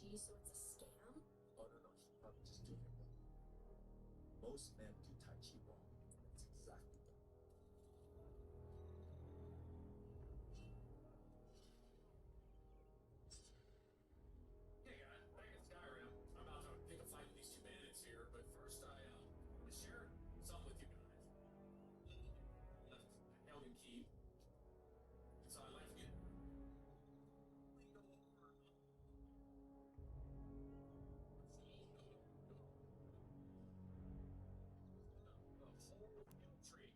Chi, so it's a scam? Oh, no, she's probably just doing it wrong. Most men do Tai Chi wrong. That's exactly right. Hey guys, back at Skyrim. I'm about to pick a fight with these two bandits here, but first I want to share something with you guys. Elven key. So I'd like to get tree.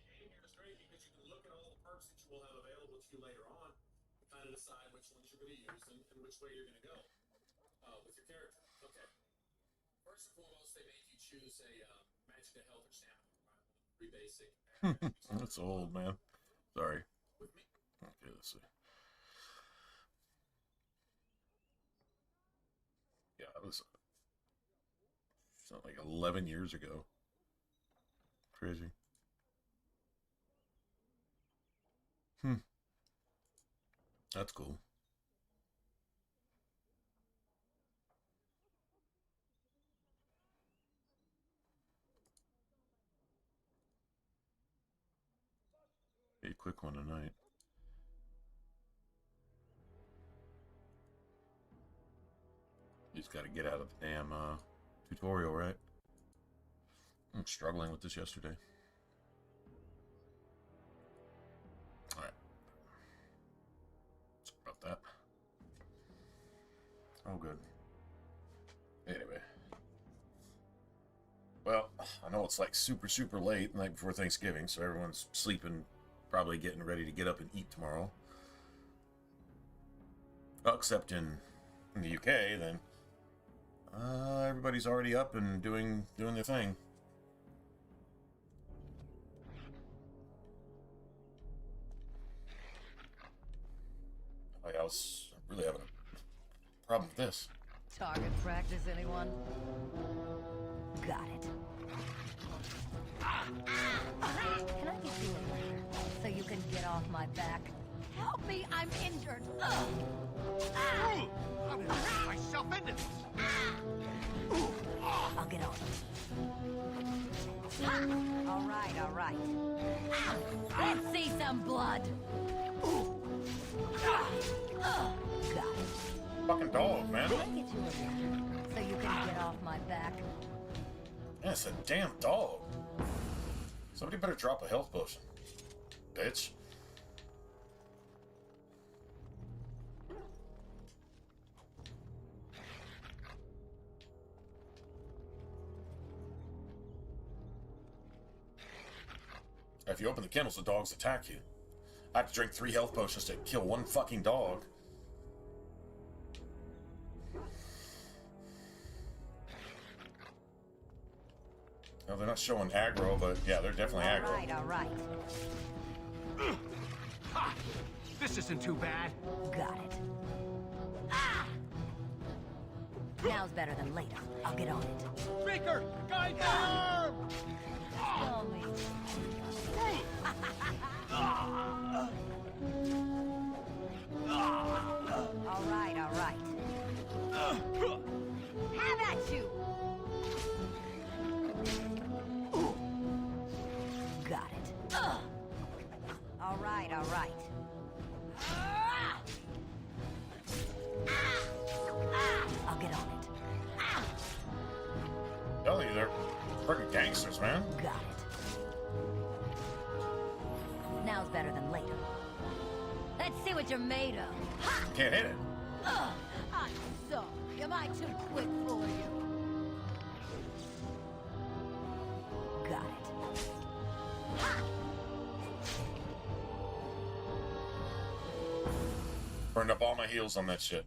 You get a straight because you can look at all the perks that you will have available to you later on and kind of decide which ones you're going to use and which way you're going to go with your character. Okay. First and foremost, they make you choose a magic to health or stamina. Pretty basic. That's old, man. Sorry. With me. Okay, let's see. Yeah, that was something like 11 years ago. Crazy. That's cool. A quick one tonight. You just got to get out of the damn tutorial, right? I'm struggling with this yesterday. Alright. Sorry about that. Oh, good. Anyway. Well, I know it's like super, super late, the night before Thanksgiving, so everyone's sleeping, probably getting ready to get up and eat tomorrow. Well, except in the UK, then everybody's already up and doing their thing. I was really having a problem with this. Target practice, anyone? Got it. Can I get you a liquor so you can get off my back? Help me, I'm injured. I'm gonna get myself into this. I'll get on. All right, all right. Let's see some blood. Got it. Fucking dog, man. Can I get you a liquor so you can get off my back? Yeah, it's a damn dog. Somebody better drop a health potion. Bitch. If you open the kennels, the dogs attack you. I have to drink 3 health potions to kill one fucking dog. No, they're not showing aggro, but yeah, they're definitely aggro. All right, all right. Ha! This isn't too bad. Got it. Now's better than later. I'll get on it. Baker, guide my arm! Tell me. All right, all right. Have at you. Got it. All right, all right. I'll get on it. Tell you, they're freaking gangsters, man. Got it. Now's better than later. Let's see what you're made of. Ha! Can't hit it. I'm sorry. Am I too quick for you? Got it. Ha! Burned up all my heals on that shit.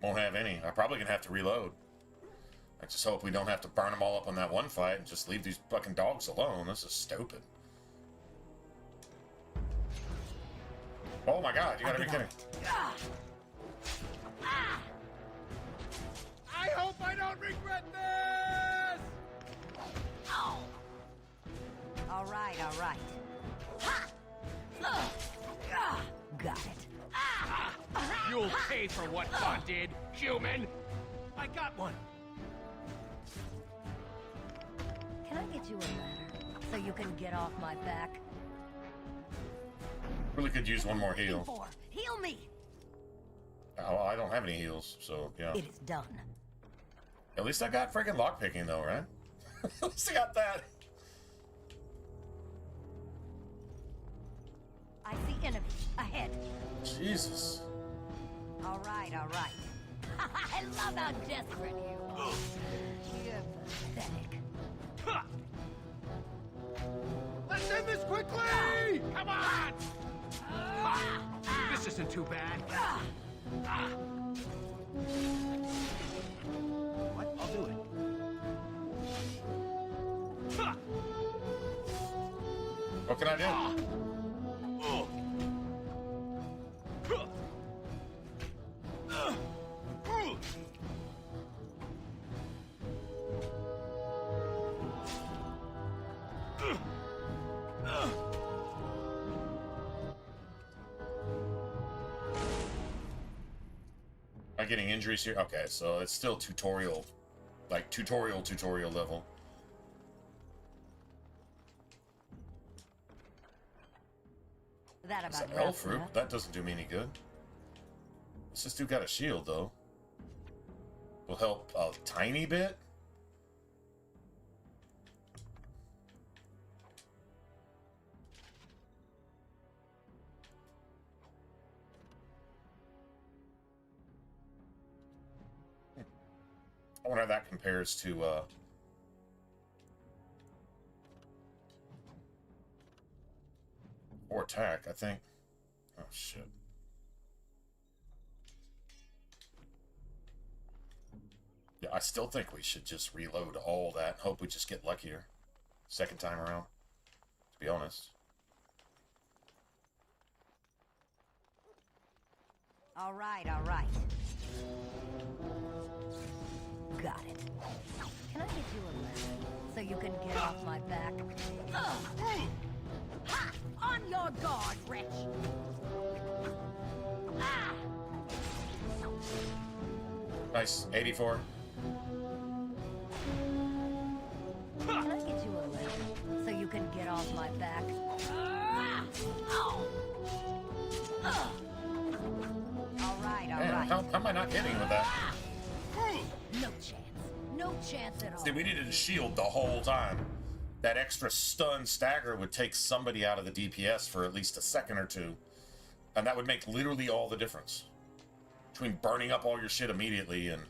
Won't have any. I'm probably gonna have to reload. I just hope we don't have to burn them all up on that one fight and just leave these fucking dogs alone. This is stupid. Oh my god, you gotta be kidding. I hope I don't regret this! All right, all right. Got it. You'll pay for what God did, human! I got one! Can I get you a ladder so you can get off my back? Really could use one more heal. Heal me! Oh, I don't have any heals, so yeah. It is done. At least I got freaking lockpicking though, right? At least I got that. I see enemies ahead. Jesus. All right, all right. I love how desperate you are. You're pathetic. Let's end this quickly! Come on! This isn't too bad. What? I'll do it. What can I do? Am I getting injuries here? Okay, so it's still tutorial, like tutorial level. That It's about an elf wraps it fruit. up. That doesn't do me any good. This dude got a shield though. Will help a tiny bit. I wonder how that compares to or attack, I think. Oh shit. Yeah, I still think we should just reload all that and hope we just get luckier. Second time around, to be honest. All right, all right. Got it. Can I get you a ladder so you can get off my back? Ha! On your guard, wretch! Ah! Nice, 84. Can I get you a ladder so you can get off my back? Ah! Oh! All right, all Man, right. how am I not hitting with that? No chance. No chance at all. See, we needed a shield the whole time. That extra stun stagger would take somebody out of the DPS for at least a second or two. And that would make literally all the difference. Between burning up all your shit immediately and...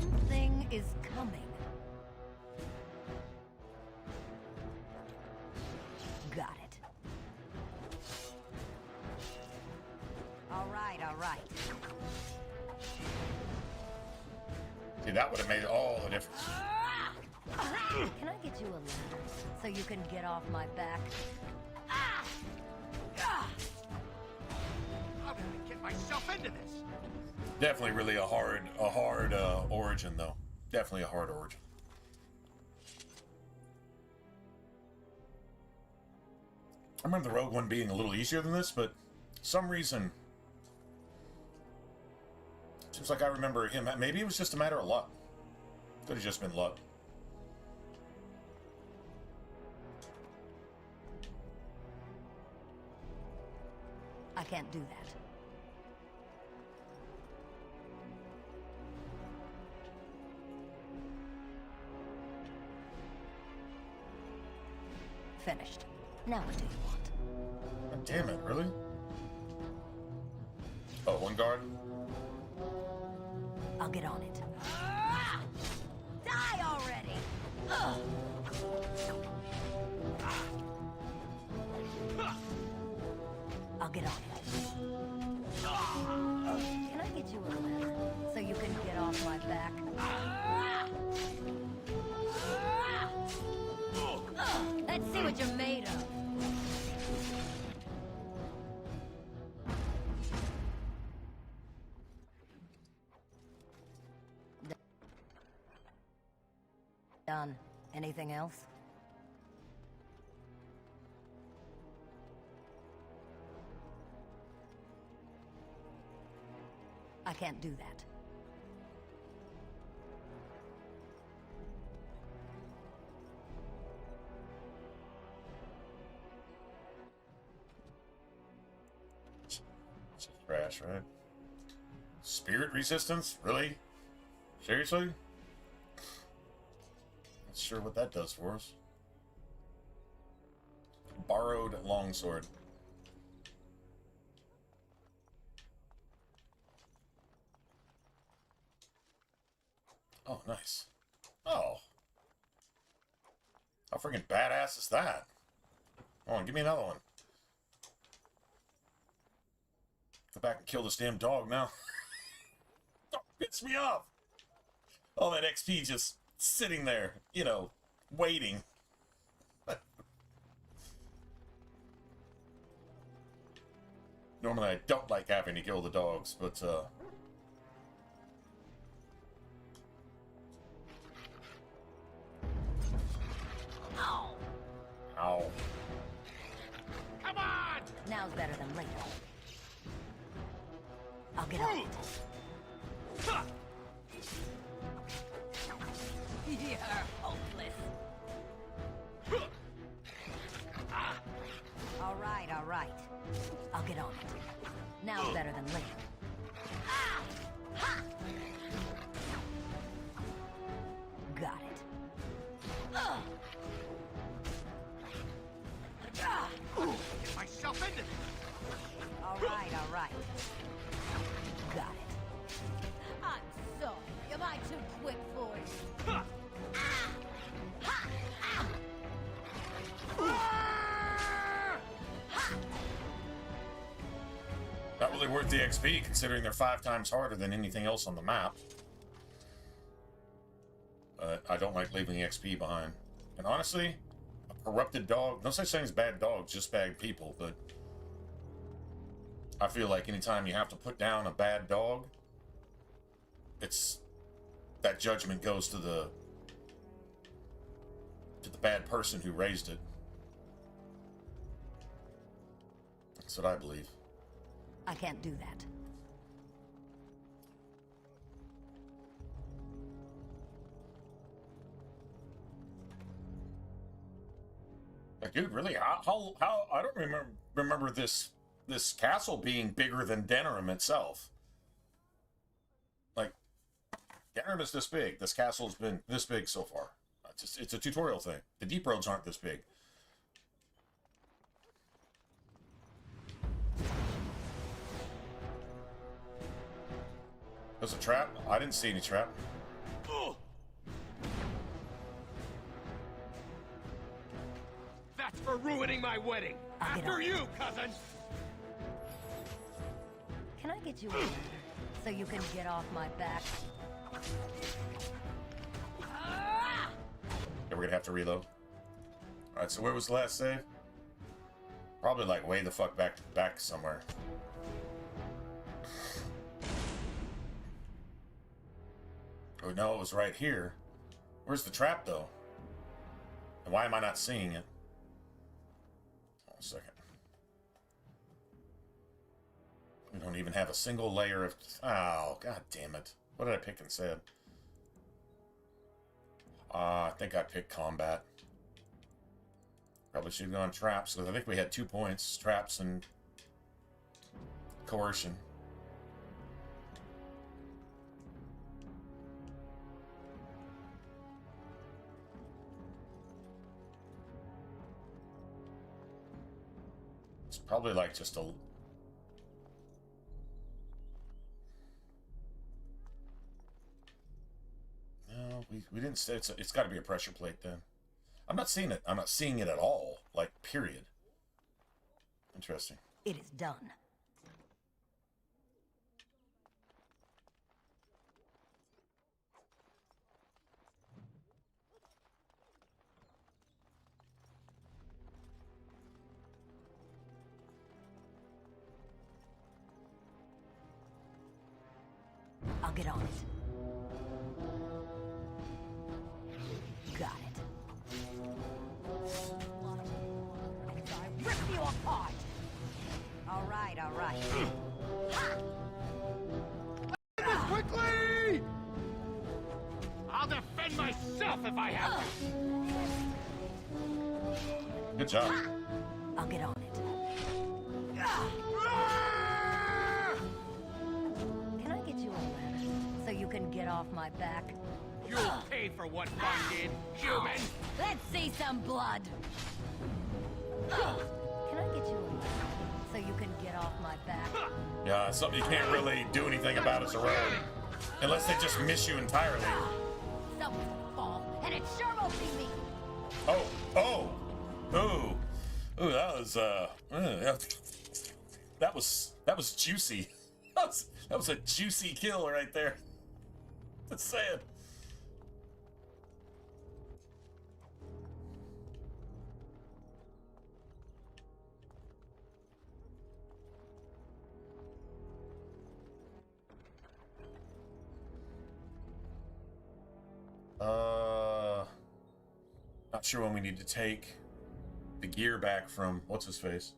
Something is coming. Got it. All right, all right. See, that would have made all the difference. Can I get you a ladder so you can get off my back? How did I get myself into this? Definitely really a hard origin, though. Definitely a hard origin. I remember the Rogue one being a little easier than this, but for some reason... Seems like I remember him... Maybe it was just a matter of luck. Could have just been luck. I can't do that. Finished. Now what do you want? God damn it, really? Oh, one guard? I'll get on it. Die already! I'll get on it. Can I get you a ladder so you can get off my back? Let's see what you're made of. Anything else? I can't do that. It's trash, right? Spirit resistance? Really? Seriously? Not sure what that does for us. Borrowed longsword. Oh, nice. Oh. How freaking badass is that? Come on, give me another one. Go back and kill this damn dog now. Oh, piss me off. All that XP just sitting there, you know, waiting. Normally I don't like having to kill the dogs, but Ow. Come on! Now's better than later. I'll get on it. You're hopeless. All right. I'll get on it. Now's better than later. Got it. Get myself into this. All right. Got it. I'm sorry. Am I too quick for you? Not really worth the XP, considering they're 5 times harder than anything else on the map. But I don't like leaving XP behind. And honestly, a corrupted dog, no such thing as bad dogs, just bad people, but I feel like anytime you have to put down a bad dog, it's that judgment goes to the bad person who raised it. That's what I believe. I can't do that. Like, dude, really? How I don't remember this castle being bigger than Denerim itself. Like, Denerim is this big. This castle's been this big so far. It's a tutorial thing. The deep roads aren't this big. There's a trap? I didn't see any trap. That's for ruining my wedding. After you, cousin. Can I get you a ladder so you can get off my back? Yeah, we're gonna have to reload. Alright, so where was the last save? Probably like way the fuck back somewhere. Oh no, it was right here. Where's the trap though? And why am I not seeing it? Hold on a second. We don't even have a single layer of... Oh, god damn it. What did I pick instead? I think I picked combat. Probably should have gone traps, because I think we had 2 points. Traps and coercion. It's probably like just a... No, we didn't say it's got to be a pressure plate then. I'm not seeing it. I'm not seeing it at all. Like, period. Interesting. It is done. I'll get on it. Got it. apart. All right, all right. Quickly! I'll defend myself if I have to. Good job. I'll get on it. Can I get you a ladder so you can get off my back? You'll pay for what Bun did, human! Let's see some blood. Can I get you a ladder so you can get off my back? Yeah, it's something you can't really do anything about as a rogue. Unless they just miss you entirely. Someone's gonna fall, and it sure won't be me. Oh, oh, ooh, ooh, that was juicy. That was a juicy kill right there. Just saying. Not sure when we need to take the gear back from what's his face.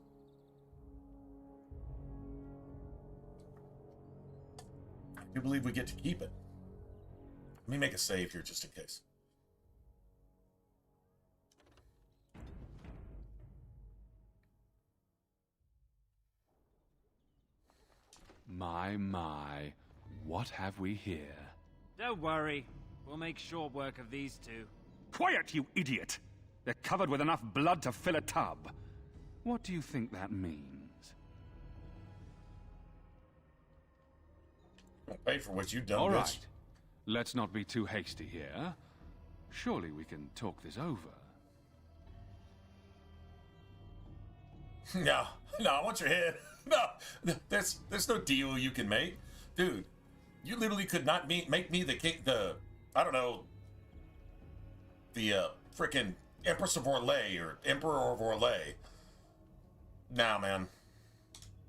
I do believe we get to keep it. Let me make a save here just in case. My, what have we here? Don't worry. We'll make short work of these two. Quiet, you idiot! They're covered with enough blood to fill a tub. What do you think that means? I'll pay for what you've done, All bitch. right. Let's not be too hasty here. Surely we can talk this over. No, I want your head. No, there's no deal you can make. Dude, you literally could not make me the king, I don't know, the frickin' Empress of Orlais or Emperor of Orlais. Nah, man.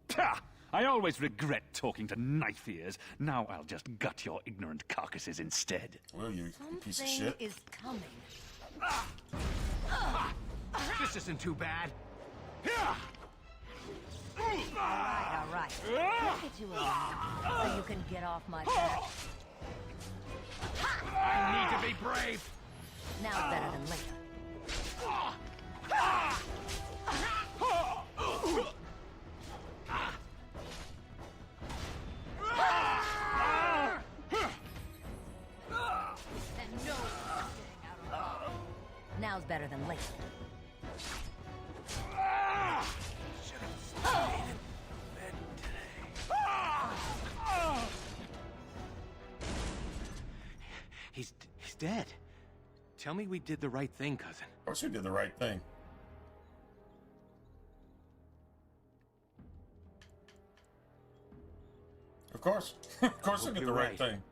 Pah! I always regret talking to knife ears. Now I'll just gut your ignorant carcasses instead. Will you piece of Something shit? is coming. This isn't too bad. All right. Can I get you a ladder so you can get off my back? I need to be brave. Now's better than later. And no one's getting out alive. Now's better than later. He's dead. Tell me we did the right thing, cousin. Of course we did the right thing. Of course. Of course we Hope did the you're right right. thing.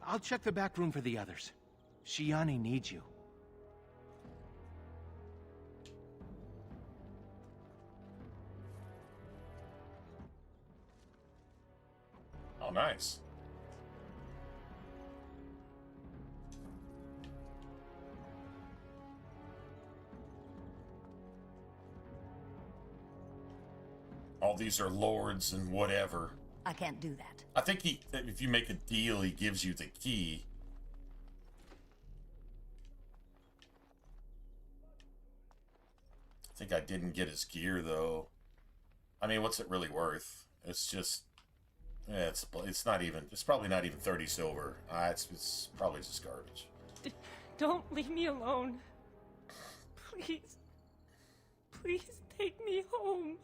I'll check the back room for the others. Shiani needs you. Oh, nice. All these are lords and whatever. I can't do that. I think if you make a deal, he gives you the key. I think I didn't get his gear though. I mean, what's it really worth? It's just, yeah, it's not even. It's probably not even 30 silver. It's probably just garbage. Don't leave me alone. Please. Please take me home.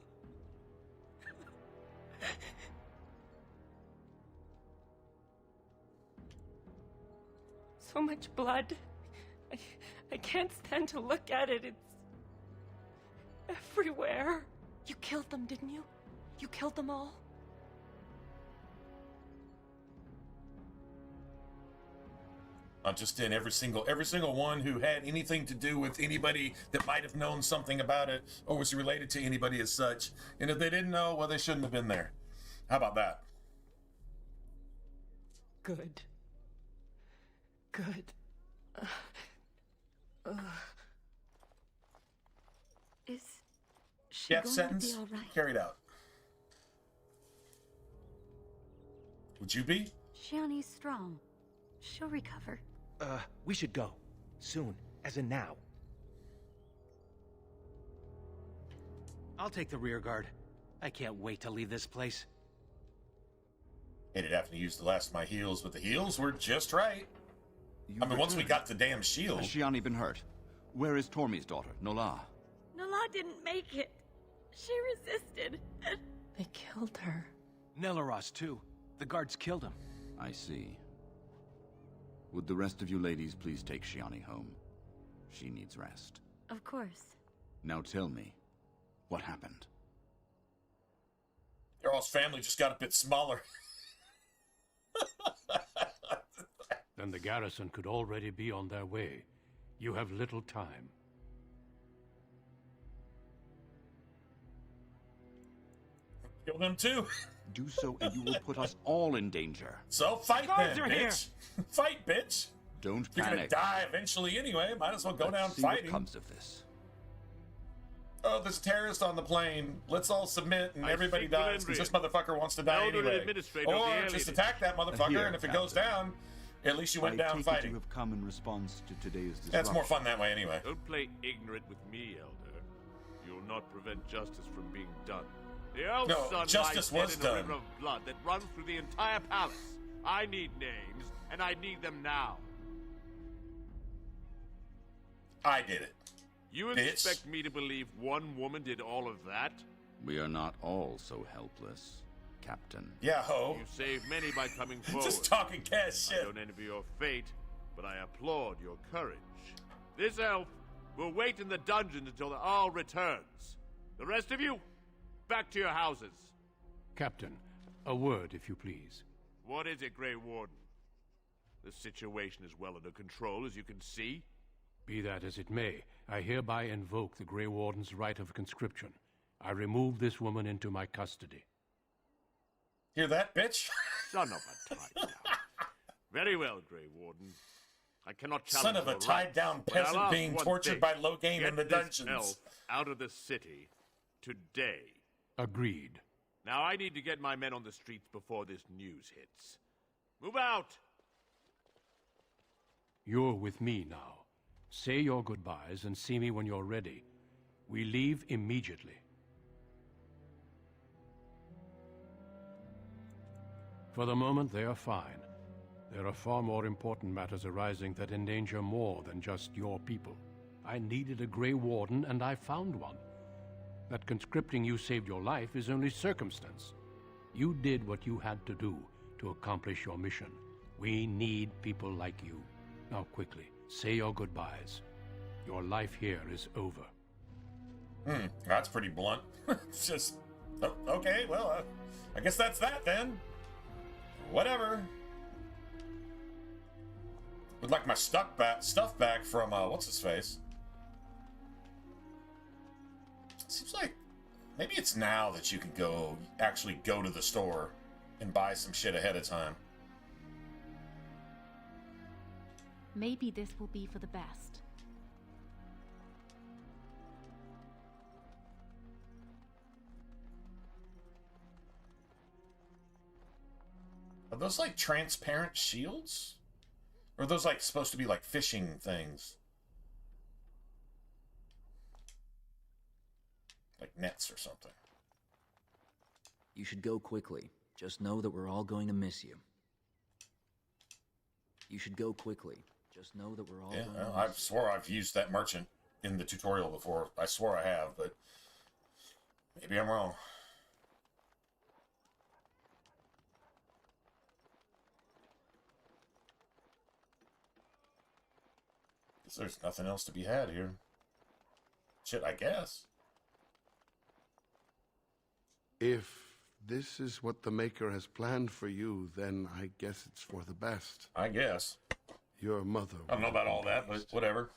So much blood. I can't stand to look at it. It's everywhere. You killed them, didn't you? You killed them all? Not just in every single one who had anything to do with anybody that might have known something about it or was related to anybody as such. And if they didn't know, well, they shouldn't have been there. How about that? Good. Good. Is she Death going sentence to be all right? carried out. Would you be? Shiani's strong. She'll recover. We should go. Soon. As in now. I'll take the rear guard. I can't wait to leave this place. Hated having to use the last of my heals, but the heals were just right. You I mean, once we returned. got the damn shield. Has Shiani been hurt? Where is Tormi's daughter, Nola? Nala didn't make it. She resisted. They killed her. Nelaros, too. The guards killed him. I see. Would the rest of you ladies please take Shiani home? She needs rest. Of course. Now tell me, what happened? Earl's family just got a bit smaller. Then the garrison could already be on their way. You have little time. Kill them too. Do so and you will put us all in danger. So fight Guards then, are here. bitch. Fight, bitch. Don't You're gonna panic. die eventually anyway. Might as well go Let's down see fighting. what comes of this. Oh, there's a terrorist on the plane. Let's all submit and everybody dies because this motherfucker wants to die Elderly anyway. administrator of the Or alien. just attack that motherfucker, Here, and if it goes down, at least you went I down take it fighting. you have come in response to today's disruption. That's more fun that way anyway. Don't play ignorant with me, Elder. You'll not prevent justice from being done. The elf No, son justice lies was dead in a done. river of blood that runs through the entire palace. I need names, and I need them now. I did it. You Bitch. expect me to believe one woman did all of that? We are not all so helpless, Captain. Yeah, ho. You saved many by coming forward. Just talking cash I shit. don't envy your fate, but I applaud your courage. This elf will wait in the dungeon until the Arl returns. The rest of you, back to your houses. Captain, a word, if you please. What is it, Grey Warden? The situation is well under control, as you can see. Be that as it may, I hereby invoke the Grey Warden's right of conscription. I remove this woman into my custody. Hear that, bitch? Son of a tied-down. Very well, Grey Warden. I cannot challenge Son of a your rights, tied-down but I'll peasant ask being one tortured thing. by Logain Get in the this dungeons. elf out of the city today. Agreed. Now I need to get my men on the streets before this news hits. Move out! You're with me now. Say your goodbyes and see me when you're ready. We leave immediately. For the moment, they are fine. There are far more important matters arising that endanger more than just your people. I needed a Grey Warden, and I found one. That conscripting you saved your life is only circumstance. You did what you had to do to accomplish your mission. We need people like you. Now quickly, say your goodbyes. Your life here is over. That's pretty blunt. It's just, oh, okay, well, I guess that's that then. Whatever. Would like my stuff back from, what's his face? Seems like maybe it's now that you can actually go to the store and buy some shit ahead of time. Maybe this will be for the best. Are those like transparent shields? Or are those like supposed to be like fishing things? Like nets or something. You should go quickly. Just know that we're all going to miss you. You should go quickly. Just know that we're all Yeah, going well, to I miss swore I've used that merchant in the tutorial before. I swore I have, but maybe I'm wrong. Guess there's nothing else to be had here. Shit, I guess. If this is what the Maker has planned for you, then I guess it's for the best. I guess. Your mother. I don't know about all that, but whatever.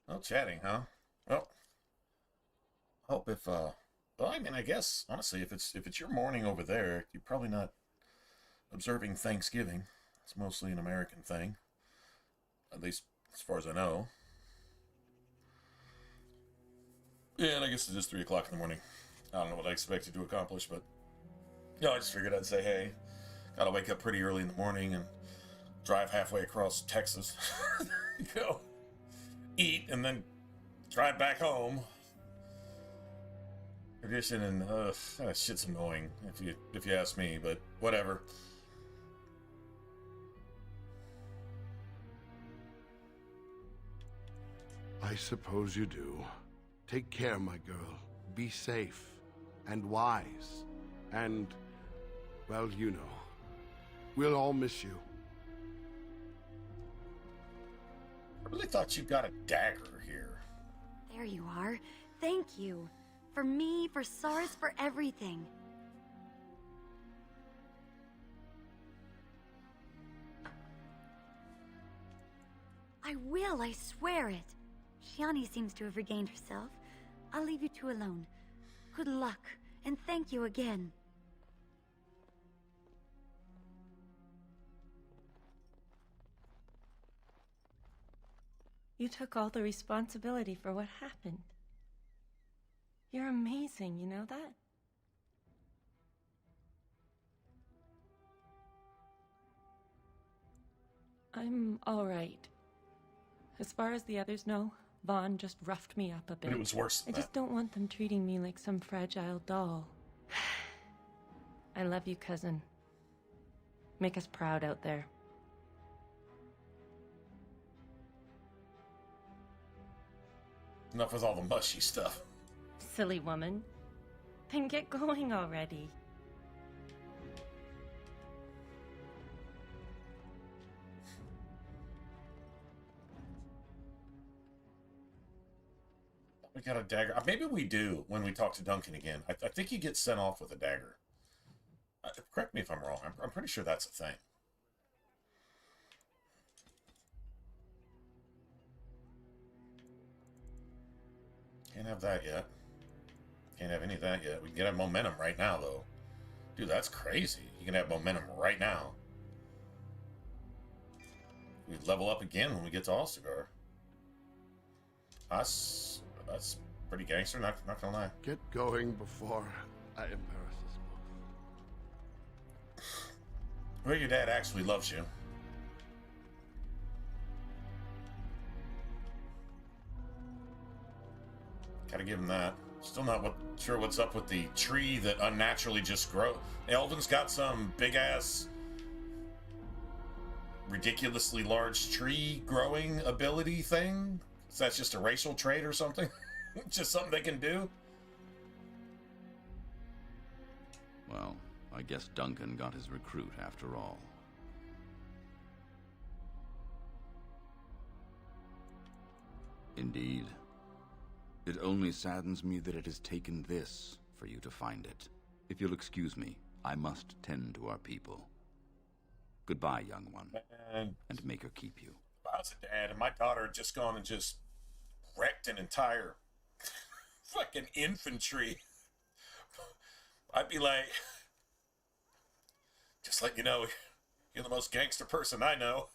Oh, chatting, huh? Well, I hope if, well, I mean, I guess, honestly, if it's your morning over there, you're probably not observing Thanksgiving. It's mostly an American thing. At least, as far as I know. Yeah, and I guess it is 3 o'clock in the morning. I don't know what I expected to accomplish, but... I just figured I'd say, hey, gotta wake up pretty early in the morning and drive halfway across Texas. Go eat, and then drive back home. Tradition, and that shit's annoying if you ask me, but whatever. I suppose you do. Take care, my girl. Be safe and wise. And, well, you know. We'll all miss you. I really thought you got a dagger here. There you are. Thank you. For me, for SARS, for everything. I will, I swear it. Shiani seems to have regained herself. I'll leave you two alone. Good luck, and thank you again. You took all the responsibility for what happened. You're amazing, you know that? I'm all right. As far as the others know, Vaughn just roughed me up a bit. But it was worse than I just don't want them treating me like some fragile doll. I love you, cousin. Make us proud out there. Enough with all the mushy stuff. Silly woman. Then get going already. We got a dagger. Maybe we do when we talk to Duncan again. I think he gets sent off with a dagger. Correct me if I'm wrong. I'm pretty sure that's a thing. Can't have that yet. Can't have any of that yet. We can have momentum right now, though. Dude, that's crazy. You can have momentum right now. We level up again when we get to All-Cigar. That's pretty gangster, not gonna lie. Get going before I embarrass us both. Well, your dad actually loves you. Gotta give him that. Still not sure what's up with the tree that unnaturally just grows. Elven's got some big-ass, ridiculously large tree growing ability thing. Is that just a racial trait or something? Just something they can do? Well, I guess Duncan got his recruit after all. Indeed. It only saddens me that it has taken this for you to find it. If you'll excuse me, I must tend to our people. Goodbye, young one. And make her keep you. If I was a dad and my daughter had just gone and just wrecked an entire fucking infantry, I'd be like, just let you know, you're the most gangster person I know.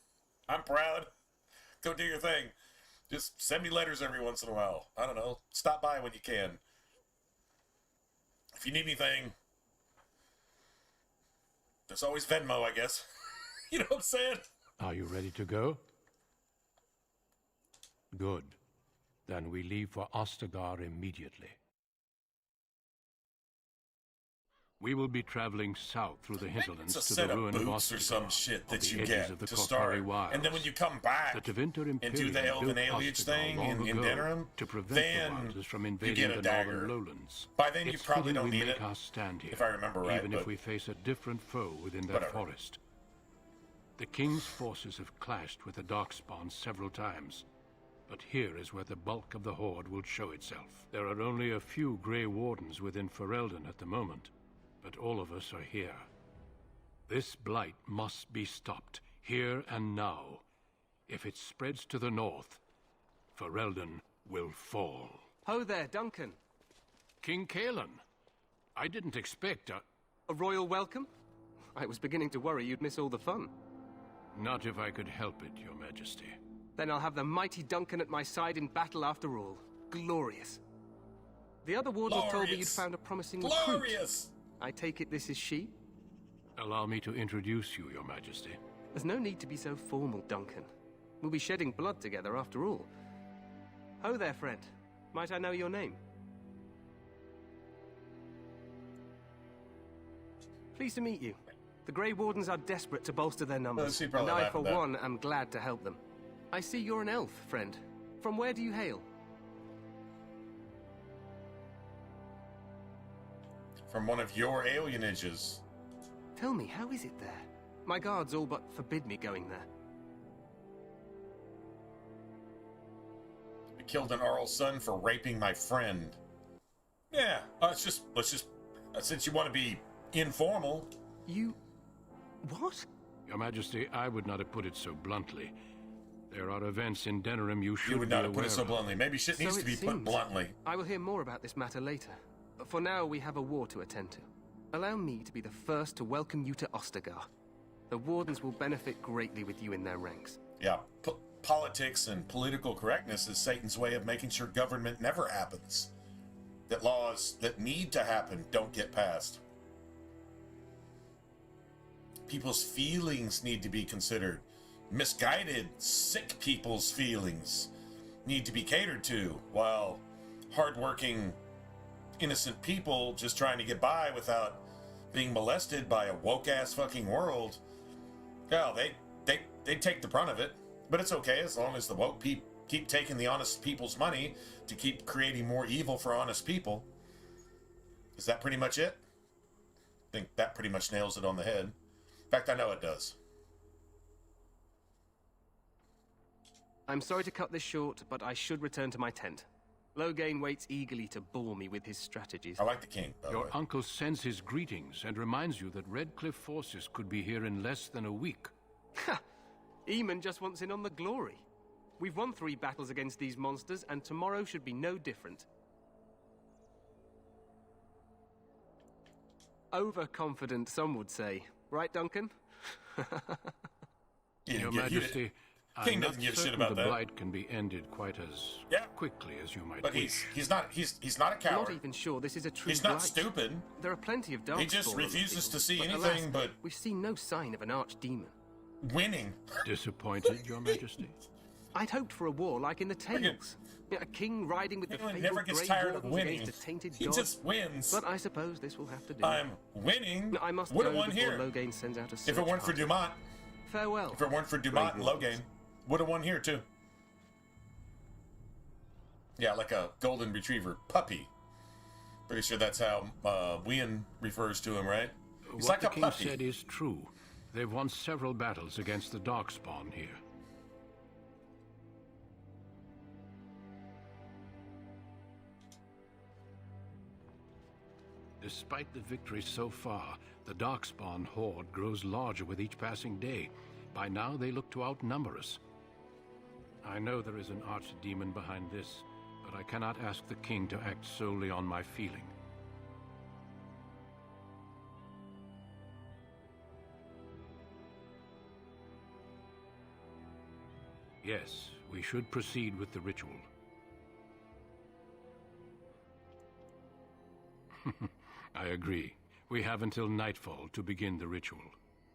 I'm proud. Go do your thing. Just send me letters every once in a while. I don't know. Stop by when you can. If you need anything, there's always Venmo, I guess. You know what I'm saying? Are you ready to go? Good. Then we leave for Ostagar immediately. We will be traveling south through the hinterlands It's a to set the of ruin of boots or Ostagar, some shit that you get to Kokari start. Wilds. And then when you come back The Tevinter and do Imperium the Elven built aliage Ostagar thing long in ago Denerim, to prevent then the Wilders from you invading get a the dagger. northern lowlands. By then you It's probably fitting don't we need make it, our stand here, if I remember right, even but if we face a different foe within their whatever. forest. The King's forces have clashed with the Darkspawn several times, but here is where the bulk of the Horde will show itself. There are only a few Grey Wardens within Ferelden at the moment, but all of us are here. This blight must be stopped, here and now. If it spreads to the north, Ferelden will fall. Ho there, Duncan. King Kalen. I didn't expect a royal welcome? I was beginning to worry you'd miss all the fun. Not if I could help it, Your Majesty. Then I'll have the mighty Duncan at my side in battle after all. Glorious. The other wardens told me you'd found a promising recruit. I take it this is she? Allow me to introduce you, Your Majesty. There's no need to be so formal, Duncan. We'll be shedding blood together after all. Ho there, friend. Might I know your name? Pleased to meet you. The Grey Wardens are desperate to bolster their numbers, and I, for one, am glad to help them. I see you're an elf, friend. From where do you hail? From one of your alienages. Tell me, how is it there? My guards all but forbid me going there. I killed an Arl's son for raping my friend. Yeah, let's just, since you want to be informal. You... what? Your Majesty, I would not have put it so bluntly. There are events in Denerim you should be aware of. You would not have put it so bluntly. Maybe shit needs to be put bluntly. I will hear more about this matter later. But for now, we have a war to attend to. Allow me to be the first to welcome you to Ostagar. The Wardens will benefit greatly with you in their ranks. Yeah, politics and political correctness is Satan's way of making sure government never happens. That laws that need to happen don't get passed. People's feelings need to be considered. Misguided, sick people's feelings need to be catered to, while hardworking, innocent people just trying to get by without being molested by a woke-ass fucking world, well, they take the brunt of it. But it's okay as long as the woke people keep taking the honest people's money to keep creating more evil for honest people. Is that pretty much it? I think that pretty much nails it on the head. In fact, I know it does. I'm sorry to cut this short, but I should return to my tent. Loghain waits eagerly to bore me with his strategies. I like the king, by the way. Your uncle sends his greetings and reminds you that Redcliffe forces could be here in less than a week. Ha! Eamon just wants in on the glory. We've won 3 battles against these monsters, and tomorrow should be no different. Overconfident, some would say. Right, Duncan? Your Majesty, King I'm not doesn't give a certain shit about the that. Blight can be ended quite as quickly as you might But wish. he's not a coward. I'm not even sure this is a true He's not blight. stupid. There are plenty of dark. He just refuses to see anything alas, but we've seen no sign of an archdemon. winning. Disappointed, Your Majesty? I'd hoped for a war like in the tales. A king riding with the England fabled never gets Grey tired of Wardens winning. against a tainted He god. just wins. But I suppose this will have to do. I'm winning. I must Would go have won before here. Loghain sends out a search If it weren't for party. Dumont. Farewell. If it weren't for Dumont and Grey Loghain, would have won here too. Yeah, like a golden retriever puppy. Pretty sure that's how Wien refers to him, right? He's What like the a king puppy. said is true. They've won several battles against the Darkspawn here. Despite the victories so far, the Darkspawn horde grows larger with each passing day. By now, they look to outnumber us. I know there is an archdemon behind this, but I cannot ask the king to act solely on my feeling. Yes, we should proceed with the ritual. I agree. We have until nightfall to begin the ritual.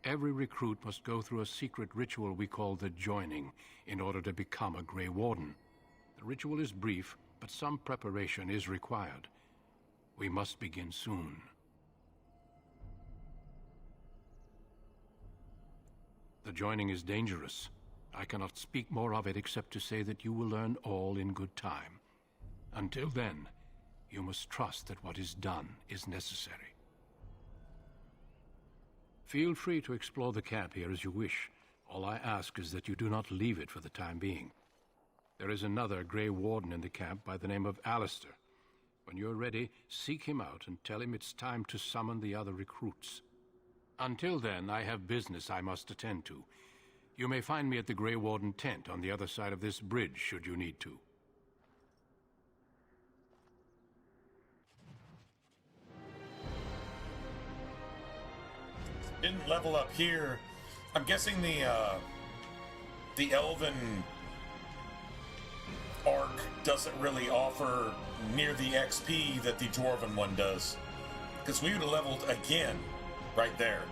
Every recruit must go through a secret ritual we call the Joining in order to become a Grey Warden. The ritual is brief, but some preparation is required. We must begin soon. The Joining is dangerous. I cannot speak more of it except to say that you will learn all in good time. Until then, you must trust that what is done is necessary. Feel free to explore the camp here as you wish. All I ask is that you do not leave it for the time being. There is another Grey Warden in the camp by the name of Alistair. When you're ready, seek him out and tell him it's time to summon the other recruits. Until then, I have business I must attend to. You may find me at the Grey Warden tent on the other side of this bridge, should you need to. Didn't level up here. I'm guessing the Elven arc doesn't really offer near the XP that the Dwarven one does. Because we would have leveled again right there.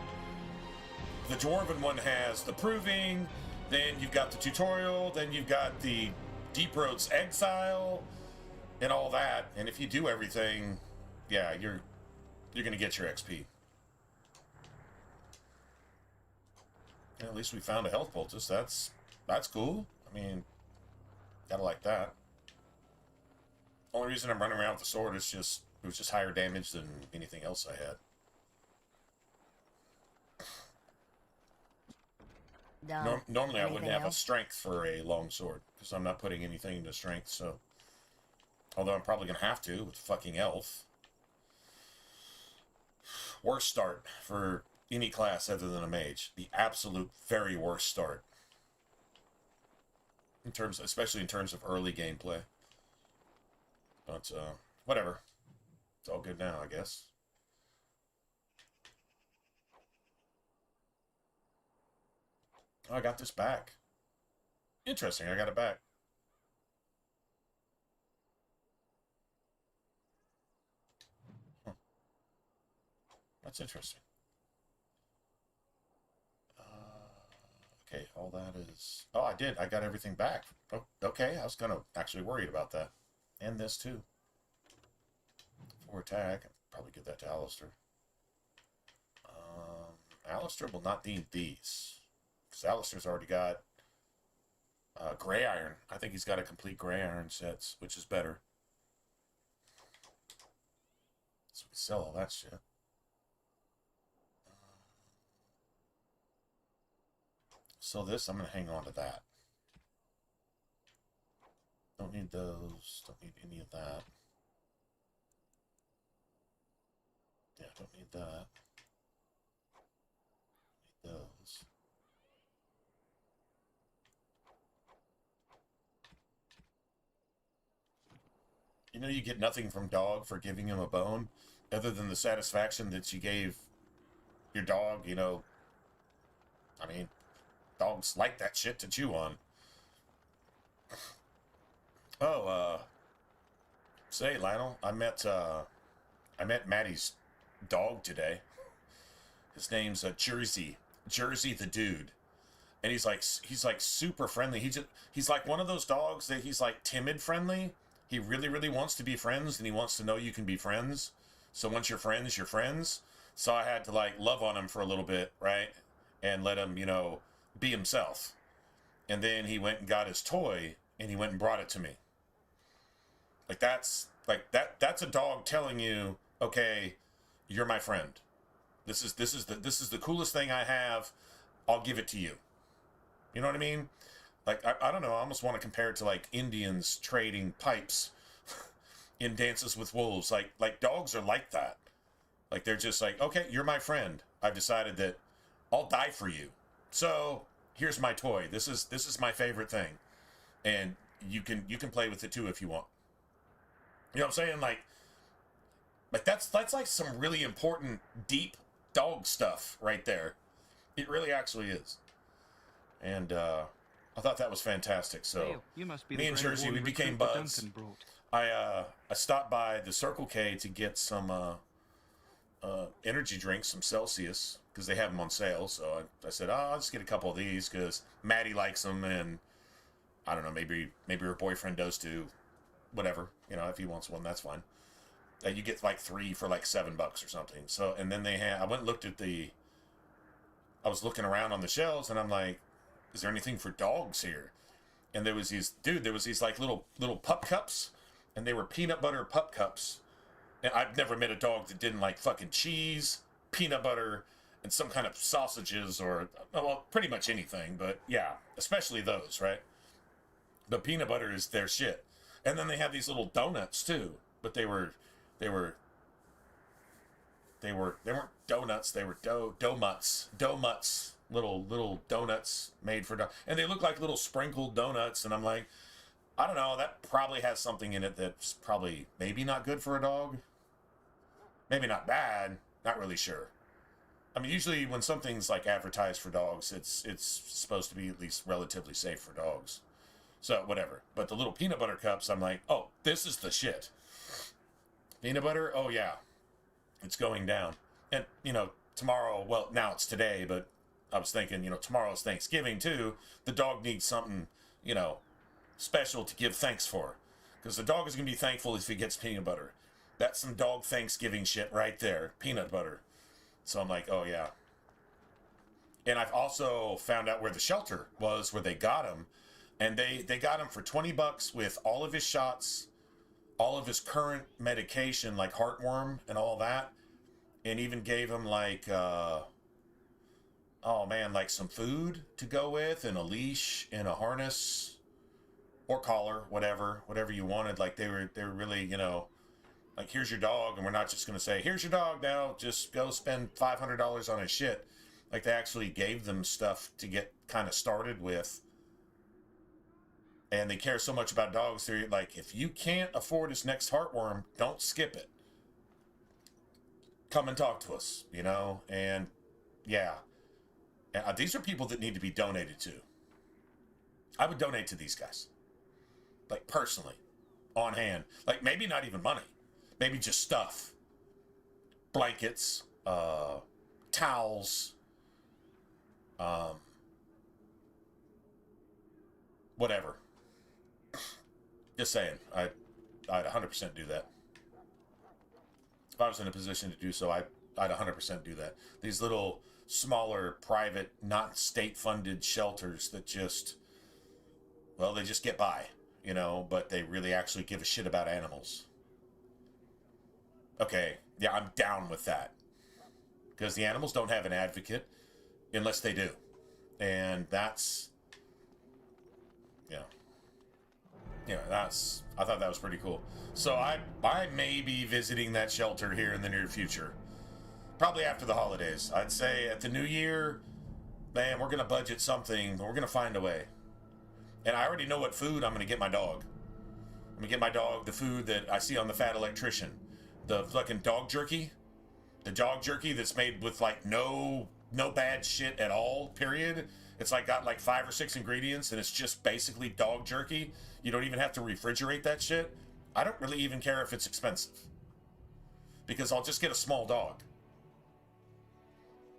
The Dwarven one has the proving, then you've got the tutorial, then you've got the Deep Road's Exile, and all that. And if you do everything, yeah, you're gonna get your XP. Yeah, at least we found a health poultice. That's cool. I mean, gotta like that. Only reason I'm running around with the sword is just it was just higher damage than anything else I had. Normally I wouldn't have a strength for a long sword because I'm not putting anything into strength. So, although I'm probably gonna have to with fucking elf. Worst start for any class other than a mage. The absolute very worst start. Especially in terms of early gameplay. But, whatever. It's all good now, I guess. Oh, I got this back. Interesting, I got it back. Huh. That's interesting. Okay, all that is... Oh, I did. I got everything back. Oh, okay, I was kind of actually worried about that. And this, too. For attack. I'll probably give that to Alistair. Alistair will not need these. Because Alistair's already got Grey Iron. I think he's got a complete Grey Iron sets, which is better. So we sell all that shit. So this, I'm going to hang on to that. Don't need those. Don't need any of that. Yeah, don't need that. Need those. You know you get nothing from dog for giving him a bone, other than the satisfaction that you gave your dog, you know. I mean... Dogs like that shit to chew on. Oh, say, Lionel, I met Maddie's dog today. His name's Jersey the dude, and he's like super friendly. He's like one of those dogs that he's like timid friendly. He really wants to be friends, and he wants to know you can be friends. So once you're friends, you're friends. So I had to like love on him for a little bit, right, and let him, you know, be himself. And then he went and got his toy and he went and brought it to me. Like that's a dog telling you, okay, you're my friend. This is the coolest thing I have. I'll give it to you. You know what I mean? Like I don't know, I almost want to compare it to like Indians trading pipes in Dances with Wolves. Like dogs are like that. Like they're just like, okay, you're my friend. I've decided that I'll die for you. So here's my toy. This is my favorite thing, and you can play with it too if you want. You know what I'm saying? Like that's like some really important, deep dog stuff right there. It really actually is. And I thought that was fantastic. So you must be me and Jersey, we became buds. I stopped by the Circle K to get some energy drinks, some Celsius, because they have them on sale. So I said, I'll just get a couple of these because Maddie likes them, and I don't know, maybe her boyfriend does too. Whatever, you know, if he wants one, that's fine. You get like 3 for like $7 or something. So, and then I went and looked at I was looking around on the shelves, and I'm like, is there anything for dogs here? And there was these like little pup cups, and they were peanut butter pup cups. And I've never met a dog that didn't like fucking cheese, peanut butter, and some kind of sausages, or, well, pretty much anything. But yeah, especially those, right? The peanut butter is their shit. And then they had these little donuts too, but they weren't donuts. They were doughnuts, little donuts made for dogs, and they look like little sprinkled donuts. And I'm like, I don't know, that probably has something in it that's probably maybe not good for a dog. Maybe not bad, not really sure. I mean, usually when something's like advertised for dogs, it's supposed to be at least relatively safe for dogs. So whatever. But the little peanut butter cups, I'm like, oh, this is the shit. Peanut butter, oh yeah, it's going down. And you know, tomorrow, well, now it's today, but I was thinking, you know, tomorrow's Thanksgiving too. The dog needs something, you know, special to give thanks for, because the dog is gonna be thankful if he gets peanut butter. That's some dog Thanksgiving shit right there, peanut butter. So I'm like, oh yeah. And I've also found out where the shelter was, where they got him. And they got him for $20 with all of his shots, all of his current medication, like heartworm and all that. And even gave him like, oh man, like some food to go with, and a leash and a harness or collar, whatever you wanted. Like they were really, you know, like, here's your dog, and we're not just going to say, here's your dog now, just go spend $500 on his shit. Like, they actually gave them stuff to get kind of started with. And they care so much about dogs, they're like, if you can't afford his next heartworm, don't skip it. Come and talk to us, you know? And, yeah. These are people that need to be donated to. I would donate to these guys. Like, personally. On hand. Like, maybe not even money. Maybe just stuff. Blankets, towels, whatever. Just saying, I'd 100% do that. If I was in a position to do so, I'd 100% do that. These little, smaller, private, not state-funded shelters that just, well, they just get by, you know, but they really actually give a shit about animals. Okay, yeah, I'm down with that. Because the animals don't have an advocate unless they do. And that's, yeah. Yeah, I thought that was pretty cool. So I may be visiting that shelter here in the near future. Probably after the holidays. I'd say at the new year, man, we're going to budget something. We're going to find a way. And I already know what food I'm going to get my dog. I'm going to get my dog the food that I see on the Fat Electrician. The fucking dog jerky. The dog jerky that's made with like no bad shit at all, period. It's like got like 5 or 6 ingredients and it's just basically dog jerky. You don't even have to refrigerate that shit. I don't really even care if it's expensive. Because I'll just get a small dog.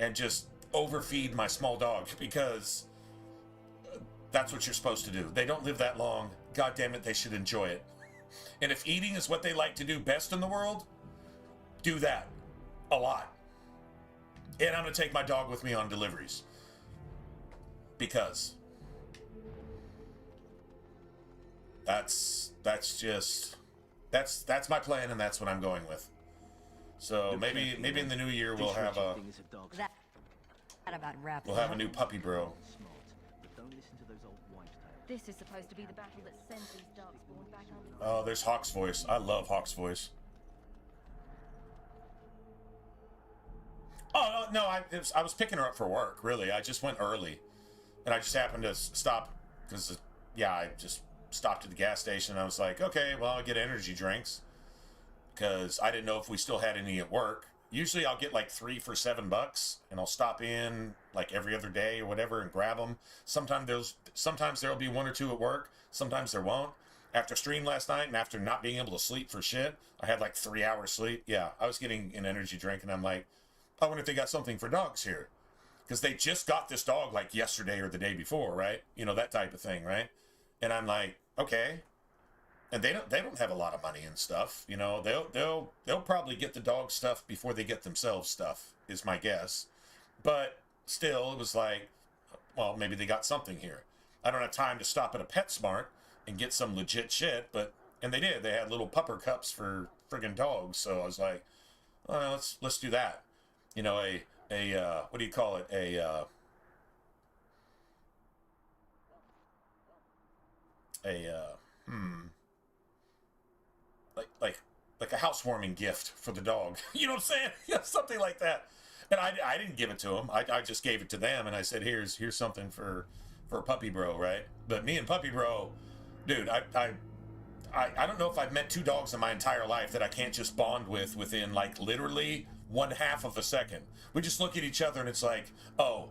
And just overfeed my small dog because that's what you're supposed to do. They don't live that long. God damn it, they should enjoy it. And if eating is what they like to do best in the world, do that a lot. And I'm going to take my dog with me on deliveries. Because that's my plan, and that's what I'm going with. So maybe in the new year we'll have a new puppy bro. This is supposed to be the battle that sends these darkspawn back on. Oh, there's Hawk's voice. I love Hawk's voice. Oh no, I was picking her up for work. Really, I just went early, and I just happened to stop because I just stopped at the gas station. And I was like, okay, well, I'll get energy drinks because I didn't know if we still had any at work. Usually, I'll get like 3 for $7, and I'll stop in like every other day or whatever and grab them. Sometimes there'll be 1 or 2 at work. Sometimes there won't. After stream last night and after not being able to sleep for shit, I had like 3 hours sleep. Yeah, I was getting an energy drink, and I'm like, I wonder if they got something for dogs here. Because they just got this dog like yesterday or the day before, right? You know, that type of thing, right? And I'm like, okay. And they don't have a lot of money and stuff. You know, they'll probably get the dog stuff before they get themselves stuff, is my guess. But still, it was like, well, maybe they got something here. I don't have time to stop at a PetSmart and get some legit shit, and they did. They had little pupper cups for friggin' dogs. So I was like, well, let's do that. You know, what do you call it? Like a housewarming gift for the dog. You know what I'm saying? Yeah, something like that. And I didn't give it to him. I just gave it to them, and I said, here's something for Puppy Bro, right? But me and Puppy Bro, dude, I don't know if I've met 2 dogs in my entire life that I can't just bond with within like literally 1/2 of a second. We just look at each other and it's like, oh,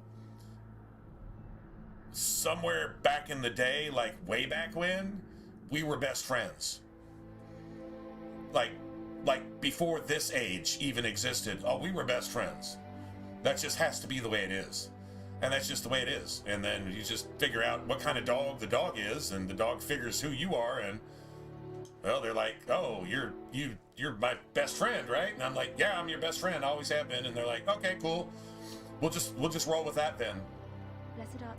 somewhere back in the day, like way back when, we were best friends. Like before this age even existed, oh, we were best friends. That just has to be the way it is. And that's just the way it is. And then you just figure out what kind of dog the dog is, and the dog figures who you are, and well, they're like, oh, you're my best friend, right? And I'm like, yeah, I'm your best friend, I always have been. And they're like, okay, cool. We'll just roll with that then.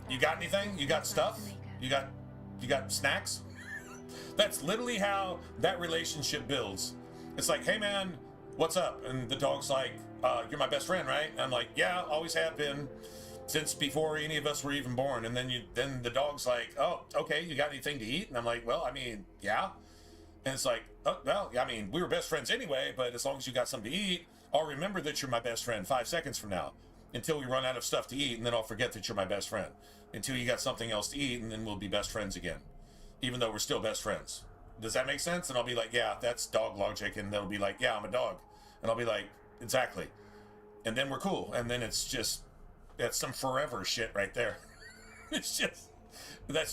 You got anything? You got stuff? You got snacks? That's literally how that relationship builds. It's like, hey man, what's up? And the dog's like, you're my best friend, right? And I'm like, yeah, always have been since before any of us were even born. And then the dog's like, oh, okay, you got anything to eat? And I'm like, well, I mean, yeah. And it's like, oh, well, I mean, we were best friends anyway, but as long as you got something to eat, I'll remember that you're my best friend 5 seconds from now, until we run out of stuff to eat, and then I'll forget that you're my best friend until you got something else to eat, and then we'll be best friends again, even though we're still best friends. Does that make sense? And I'll be like, yeah, that's dog logic. And they'll be like, yeah, I'm a dog. And I'll be like, exactly. And then we're cool. And then it's just, that's some forever shit right there. That's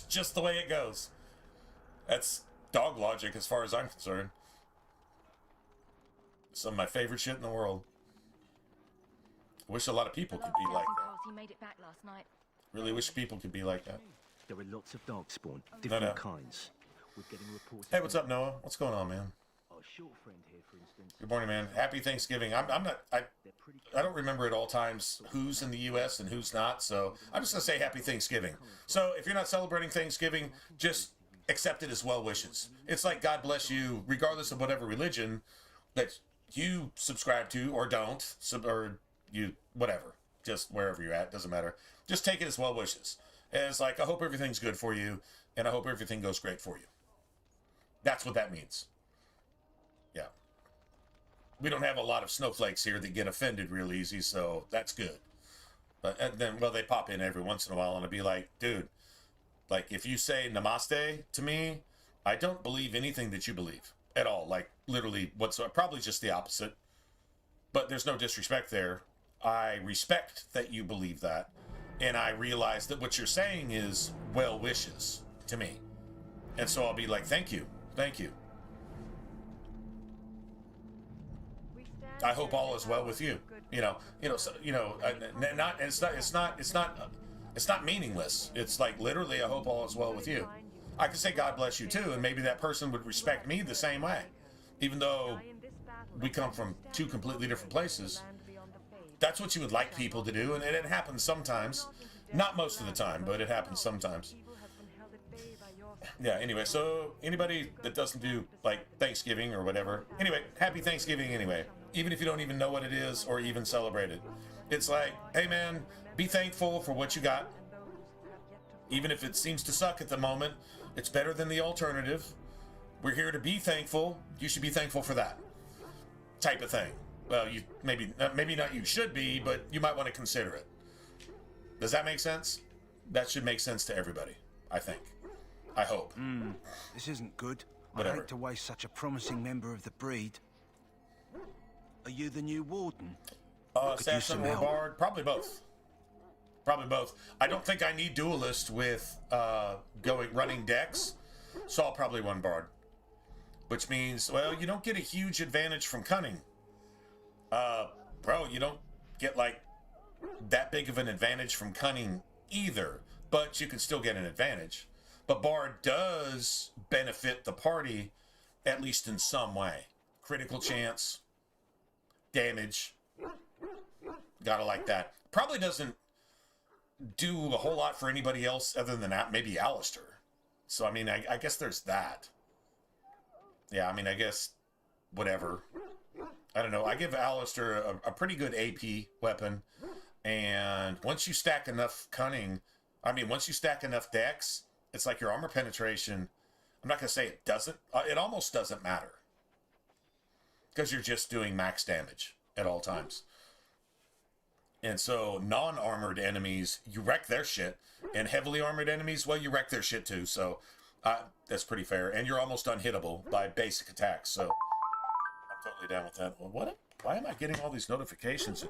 just the way it goes. That's dog logic as far as I'm concerned. Some of my favorite shit in the world. I wish a lot of people could be like that. He made it back last night. Really wish people could be like that. There are lots of dog spawn, different kinds. We're getting reports. Hey, what's up, Noah? What's going on, man? Our short friend here, for instance. Good morning, man. Happy Thanksgiving. I don't remember at all times who's in the U.S. and who's not, so I'm just gonna say Happy Thanksgiving. So if you're not celebrating Thanksgiving, just accept it as well wishes. It's like God bless you, regardless of whatever religion that you subscribe to or don't, or you whatever. Just wherever you're at, doesn't matter. Just take it as well wishes. And it's like, I hope everything's good for you, and I hope everything goes great for you. That's what that means. Yeah. We don't have a lot of snowflakes here that get offended real easy, so that's good. But and then, well, they pop in every once in a while, and I'll be like, dude, like, if you say namaste to me, I don't believe anything that you believe at all. Like, literally whatsoever. Probably just the opposite. But there's no disrespect there. I respect that you believe that, and I realize that what you're saying is well wishes to me. And so I'll be like, thank you. Thank you. I hope all is well with you. It's not meaningless. It's like literally, I hope all is well with you. I could say God bless you too, and maybe that person would respect me the same way, even though we come from 2 completely different places. That's what you would like people to do, and it happens sometimes. Not most of the time, but it happens sometimes. Yeah, anyway, so anybody that doesn't do, like, Thanksgiving or whatever, anyway, happy Thanksgiving anyway, even if you don't even know what it is or even celebrate it. It's like, hey man, be thankful for what you got. Even if it seems to suck at the moment, it's better than the alternative. We're here to be thankful. You should be thankful for that type of thing. Well, you maybe not you should be, but you might want to consider it. Does that make sense? That should make sense to everybody, I think. I hope. This isn't good. Whatever. I'd hate to waste such a promising member of the breed. Are you the new warden? Assassin or bard? Probably both. Probably both. I don't think I need duelist with running decks, so I'll probably run bard. Which means, well, you don't get a huge advantage from cunning. Bro, you don't get like that big of an advantage from cunning either, but you can still get an advantage. But bard does benefit the party, at least in some way. Critical chance, damage, gotta like that. Probably doesn't do a whole lot for anybody else other than that, maybe Alistair. So, I mean, I guess there's that. Yeah, I mean, I guess whatever. I don't know. I give Alistair a pretty good AP weapon. And once you stack enough cunning, I mean, once you stack enough dex, it's like your armor penetration. I'm not going to say it doesn't. It almost doesn't matter. Because you're just doing max damage at all times. And so non-armored enemies, you wreck their shit. And heavily armored enemies, well, you wreck their shit too. So that's pretty fair. And you're almost unhittable by basic attacks. So I'm totally down with that. Well, what a Why am I getting all these notifications at,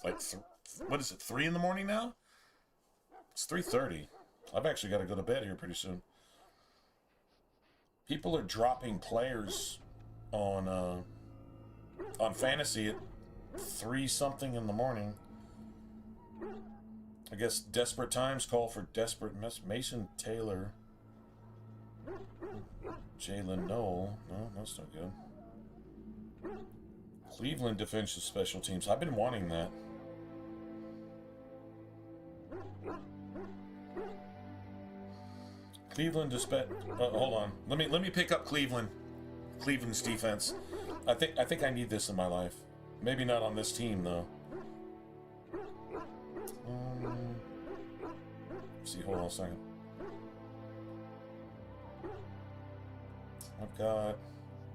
like, what is it, 3 in the morning now? It's 3:30. I've actually got to go to bed here pretty soon. People are dropping players on Fantasy at 3-something in the morning. I guess desperate times call for desperate Mason Taylor. Jalen Noel. No, that's not good. Cleveland defensive special teams. I've been wanting that. Cleveland hold on. Let me pick up Cleveland. Cleveland's defense. I think I need this in my life. Maybe not on this team though. Let's see, hold on a second. I've got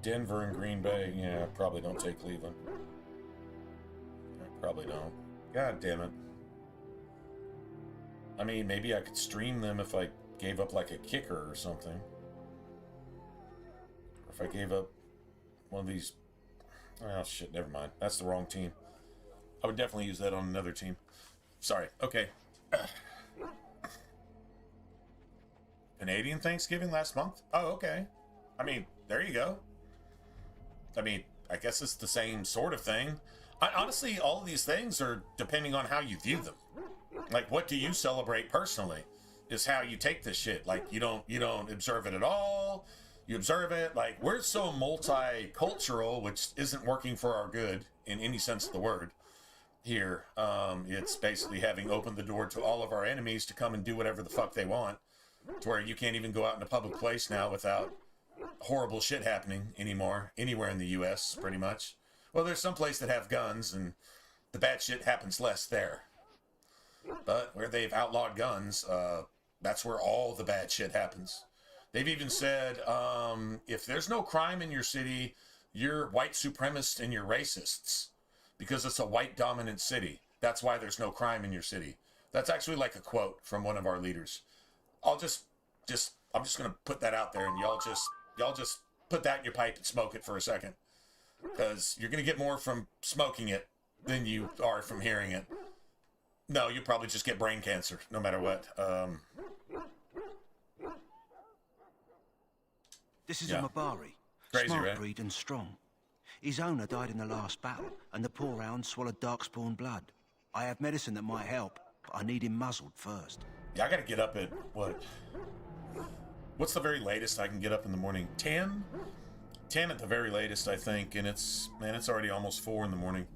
Denver and Green Bay. Yeah, I probably don't take Cleveland. I probably don't. God damn it. I mean, maybe I could stream them if I gave up like a kicker or something. Or if I gave up one of these... Oh, shit, never mind. That's the wrong team. I would definitely use that on another team. Sorry. Okay. Canadian Thanksgiving last month? Oh, okay. I mean, there you go. I mean, I guess it's the same sort of thing. Honestly, all of these things are depending on how you view them. Like, what do you celebrate personally is how you take this shit. Like, you don't observe it at all. You observe it. Like, we're so multicultural, which isn't working for our good in any sense of the word here. It's basically having opened the door to all of our enemies to come and do whatever the fuck they want, to where you can't even go out in a public place now without horrible shit happening anymore, anywhere in the U.S., pretty much. Well, there's some place that have guns, and the bad shit happens less there. But where they've outlawed guns, that's where all the bad shit happens. They've even said, if there's no crime in your city, you're white supremacists and you're racists, because it's a white dominant city. That's why there's no crime in your city. That's actually like a quote from one of our leaders. I'm just gonna put that out there, and y'all just put that in your pipe and smoke it for a second, because you're gonna get more from smoking it than you are from hearing it. No, you probably just get brain cancer, no matter what. This is a Mabari. Crazy, smart right? breed and strong. His owner died in the last battle, and the poor hound swallowed darkspawn blood. I have medicine that might help, but I need him muzzled first. Yeah, I gotta get up at, what's the very latest I can get up in the morning? 10? 10 at the very latest, I think, and it's already almost 4 in the morning.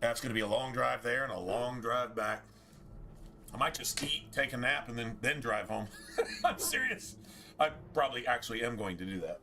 That's gonna be a long drive there and a long drive back. I might just eat, take a nap, and then drive home. I'm serious. I probably actually am going to do that.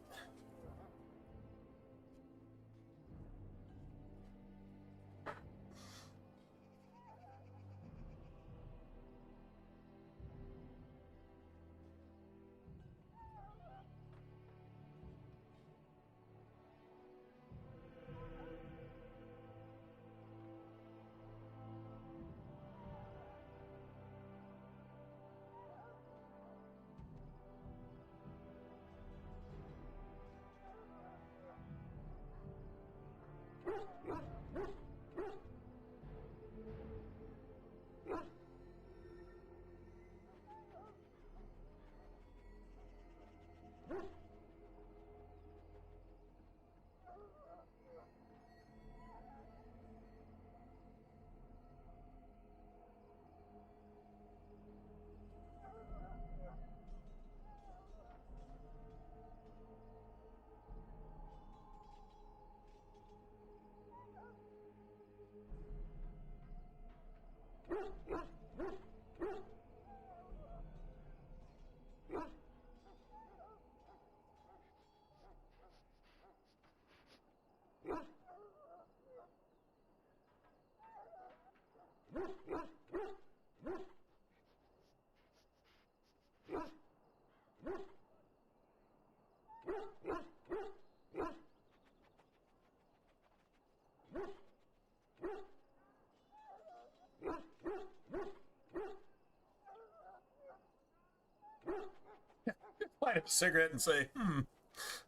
Light up a cigarette and say,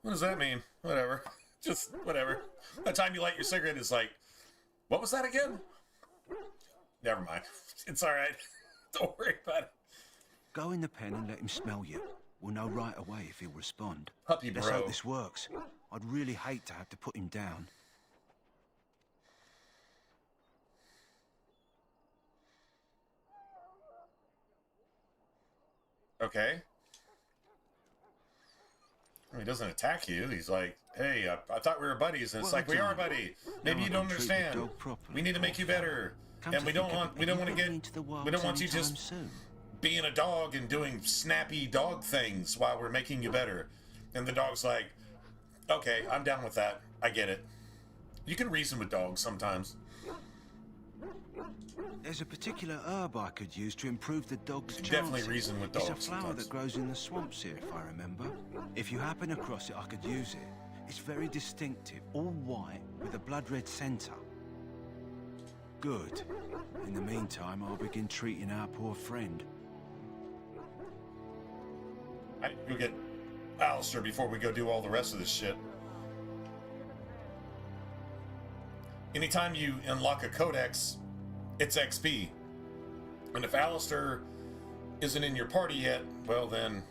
what does that mean? Whatever. Just whatever. By the time you light your cigarette, it's like, what was that again? Never mind. It's all right. Don't worry about it. Go in the pen and let him smell you. We'll know right away if he'll respond. Puppy Let's bro. hope this works. I'd really hate to have to put him down. Okay. He doesn't attack you. He's like, hey, I thought we were buddies, and it's like, we are buddy. Maybe you don't understand. We need to make you better, and we don't want you just being a dog and doing snappy dog things while we're making you better. And the dog's like, okay, I'm down with that. I get it. You can reason with dogs sometimes. There's a particular herb I could use to improve the dog's chances. Definitely reason with dogs. It's a flower sometimes. that grows in the swamps here, if I remember. If you happen across it, I could use it. It's very distinctive, all white, with a blood-red centre. Good. In the meantime, I'll begin treating our poor friend. Alright, go get Alistair before we go do all the rest of this shit. Anytime you unlock a codex, it's XP. And if Alistair isn't in your party yet, well then...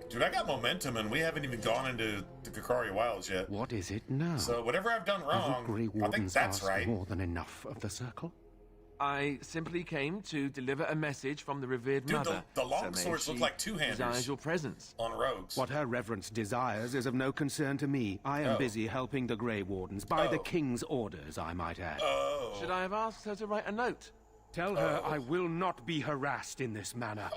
Dude, I got momentum and we haven't even gone into the Kakaria Wilds yet. What is it now? So whatever I've done wrong, I think that's right. More than enough of the circle? I simply came to deliver a message from the revered Dude, mother. the long swords look like two-handers. Desires your presence. On rogues. What her reverence desires is of no concern to me. I am busy helping the Grey Wardens, by the King's orders, I might add. Should I have asked her to write a note? Tell her I will not be harassed in this manner.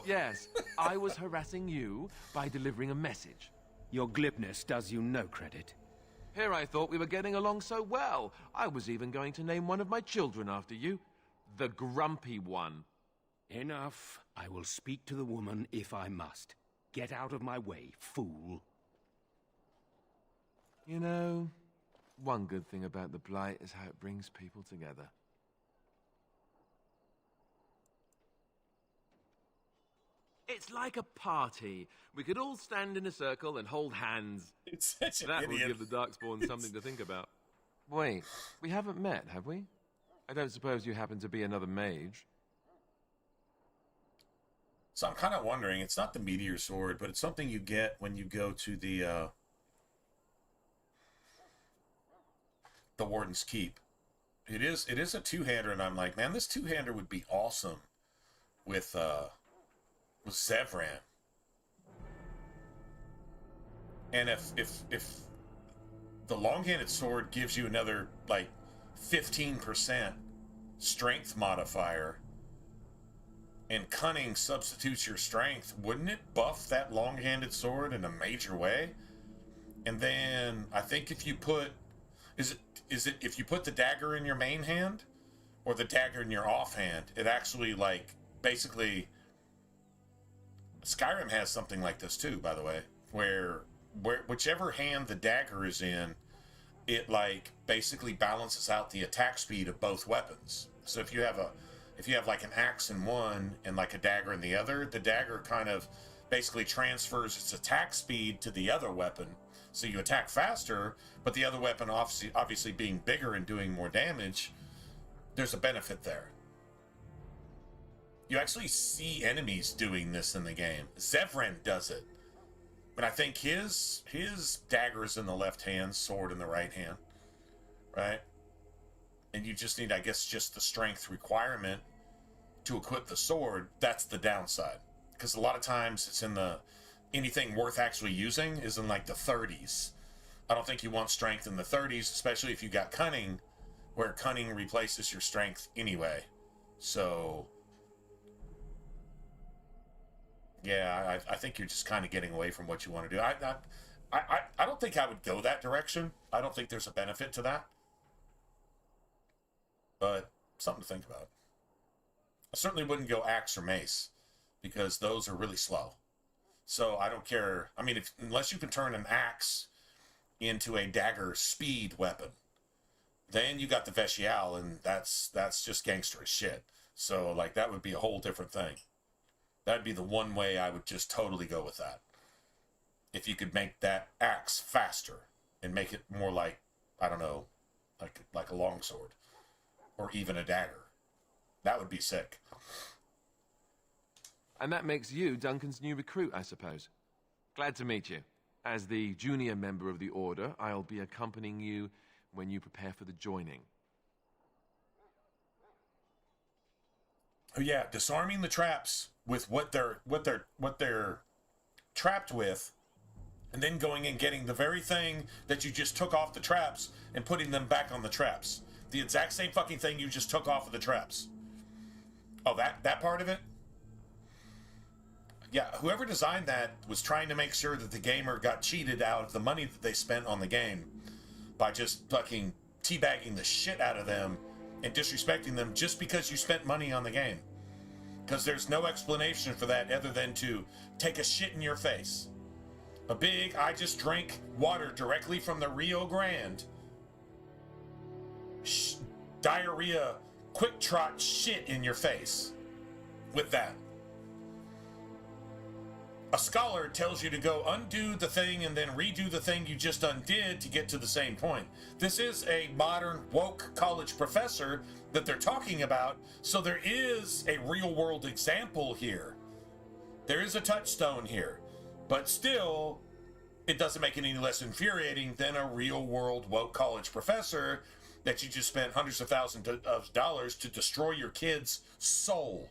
Yes, I was harassing you by delivering a message. Your glibness does you no credit. Here I thought we were getting along so well. I was even going to name one of my children after you. The Grumpy One. Enough. I will speak to the woman if I must. Get out of my way, fool. You know, one good thing about the Blight is how it brings people together. It's like a party. We could all stand in a circle and hold hands. It's such an That idiot. would give the Darkspawn something to think about. Wait, we haven't met, have we? I don't suppose you happen to be another mage. So I'm kind of wondering, it's not the meteor sword, but it's something you get when you go to the Warden's Keep. It is a two-hander, and I'm like, man, this two-hander would be awesome with Zevran. And if the long-handed sword gives you another like 15% strength modifier, and cunning substitutes your strength, wouldn't it buff that long-handed sword in a major way? And then I think if you put is it if you put the dagger in your main hand or the dagger in your offhand, it actually like basically Skyrim has something like this too, by the way, where whichever hand the dagger is in, it like basically balances out the attack speed of both weapons. So if you have like an axe in one and like a dagger in the other, the dagger kind of basically transfers its attack speed to the other weapon. So you attack faster, but the other weapon obviously being bigger and doing more damage, there's a benefit there. You actually see enemies doing this in the game. Zevran does it. But I think his dagger is in the left hand, sword in the right hand. Right? And you just need, I guess, just the strength requirement to equip the sword. That's the downside. Because a lot of times it's in anything worth actually using is in like the 30s. I don't think you want strength in the 30s, especially if you got cunning, where cunning replaces your strength anyway. So yeah, I think you're just kind of getting away from what you want to do. I don't think I would go that direction. I don't think there's a benefit to that. But something to think about. I certainly wouldn't go axe or mace, because those are really slow. So I don't care. I mean, unless you can turn an axe into a dagger speed weapon, then you got the Veshial, and that's just gangster as shit. So like that would be a whole different thing. That'd be the one way I would just totally go with that. if you could make that axe faster and make it more like, I don't know, like a longsword or even a dagger. That would be sick. And that makes you Duncan's new recruit, I suppose. Glad to meet you. As the junior member of the Order, I'll be accompanying you when you prepare for the joining. Oh yeah, disarming the traps with what they're trapped with, and then going and getting the very thing that you just took off the traps and putting them back on the traps. The exact same fucking thing you just took off of the traps. Oh, that part of it? Yeah, whoever designed that was trying to make sure that the gamer got cheated out of the money that they spent on the game by just fucking teabagging the shit out of them and disrespecting them just because you spent money on the game. Because there's no explanation for that other than to take a shit in your face. A big, I just drank water directly from the Rio Grande. Diarrhea, quick trot shit in your face. With that. A scholar tells you to go undo the thing and then redo the thing you just undid to get to the same point. This is a modern, woke college professor that they're talking about, so there is a real-world example here. There is a touchstone here, but still, it doesn't make it any less infuriating than a real-world, woke college professor that you just spent hundreds of thousands of dollars to destroy your kid's soul,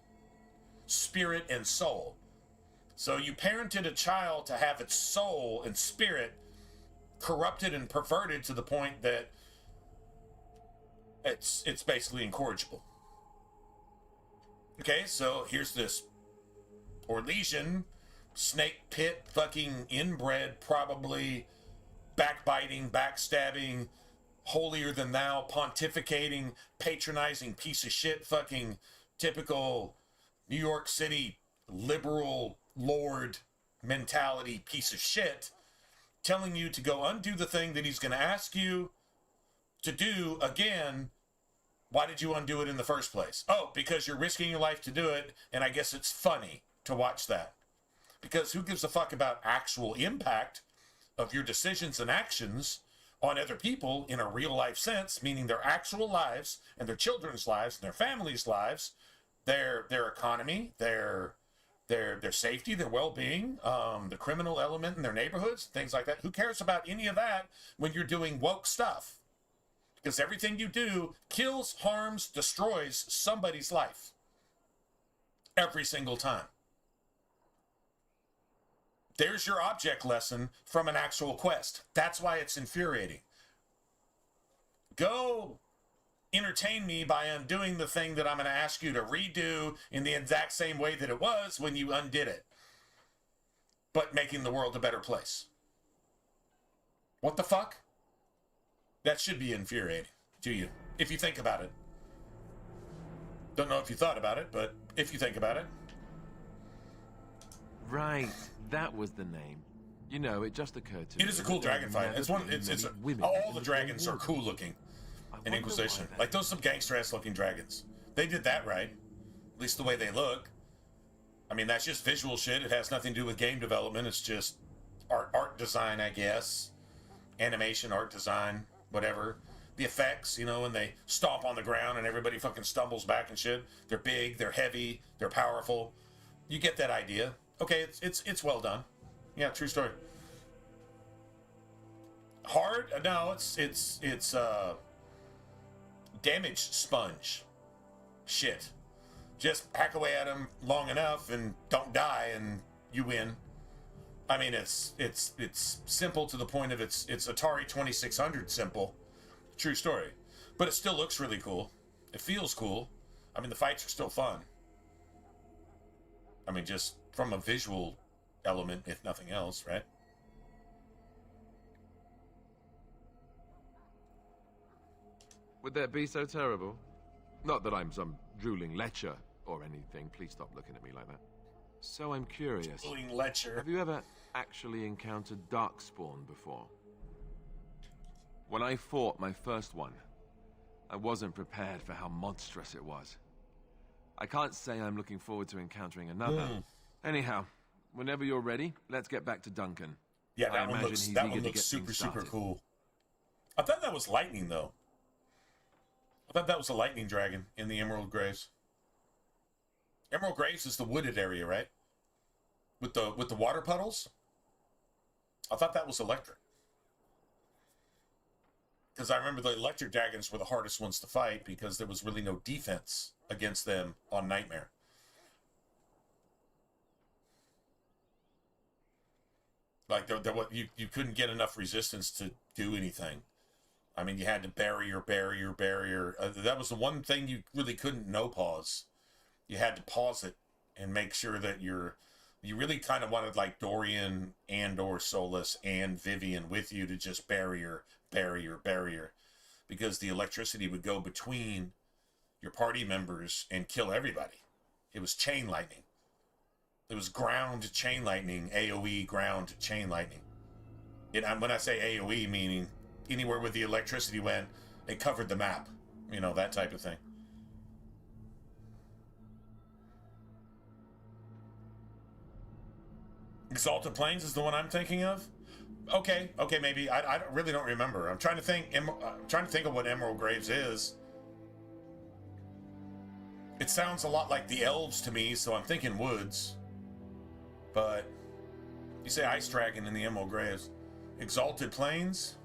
spirit, and soul. So you parented a child to have its soul and spirit corrupted and perverted to the point that it's basically incorrigible. Okay, so here's this Orlesian, snake pit, fucking inbred, probably backbiting, backstabbing, holier than thou, pontificating, patronizing piece of shit, fucking typical New York City liberal lord mentality piece of shit, telling you to go undo the thing that he's going to ask you to do again. Why did you undo it in the first place? Oh, because you're risking your life to do it, and I guess it's funny to watch that. Because who gives a fuck about actual impact of your decisions and actions on other people in a real life sense, meaning their actual lives and their children's lives and their families' lives, their economy, their safety, their well-being, the criminal element in their neighborhoods, things like that. Who cares about any of that when you're doing woke stuff? Because everything you do kills, harms, destroys somebody's life. Every single time. There's your object lesson from an actual quest. That's why it's infuriating. Go entertain me by undoing the thing that I'm going to ask you to redo in the exact same way that it was when you undid it. But making the world a better place. What the fuck? That should be infuriating to you, if you think about it. Don't know if you thought about it, but if you think about it. Right, that was the name. You know, it just occurred to me. It is a cool dragon fight. It's one. All the dragons are cool looking. In Inquisition, like those some gangster ass looking dragons. They did that right, at least the way they look. I mean, that's just visual shit. It has nothing to do with game development. It's just art design, I guess. Animation, art design, whatever. The effects, you know, when they stomp on the ground and everybody fucking stumbles back and shit. They're big, they're heavy, they're powerful. You get that idea. Okay, it's well done. Yeah, true story. Hard? No, it's damage sponge shit. Just hack away at them long enough and don't die and you win. I mean, it's simple to the point of it's Atari 2600 simple. True story. But it still looks really cool. It feels cool. I mean, the fights are still fun. I mean, just from a visual element, if nothing else, right? Would that be so terrible? Not that I'm some drooling lecher or anything. Please stop looking at me like that. So I'm curious. Drooling lecher. Have you ever actually encountered Darkspawn before? When I fought my first one, I wasn't prepared for how monstrous it was. I can't say I'm looking forward to encountering another. Anyhow, whenever you're ready, let's get back to Duncan. Yeah, I that one imagine looks he's that eager one to looks get super things super started. cool. I thought that was lightning though. I thought that was a lightning dragon in the Emerald Graves. Emerald Graves is the wooded area, right? With the water puddles. I thought that was electric. Because I remember the electric dragons were the hardest ones to fight because there was really no defense against them on Nightmare. Like you couldn't get enough resistance to do anything. I mean, you had to barrier. That was the one thing you really couldn't no pause. You had to pause it and make sure that you really kind of wanted like Dorian and or Solus and Vivian with you to just barrier, because the electricity would go between your party members and kill everybody. It was chain lightning. It was ground chain lightning, AoE ground chain lightning. And when I say AoE, meaning anywhere where the electricity went, it covered the map. You know, that type of thing. Exalted Plains is the one I'm thinking of. Okay, maybe. I really don't remember. I'm trying to think. I'm trying to think of what Emerald Graves is. It sounds a lot like the elves to me, so I'm thinking woods. But you say Ice Dragon in the Emerald Graves. Exalted Plains?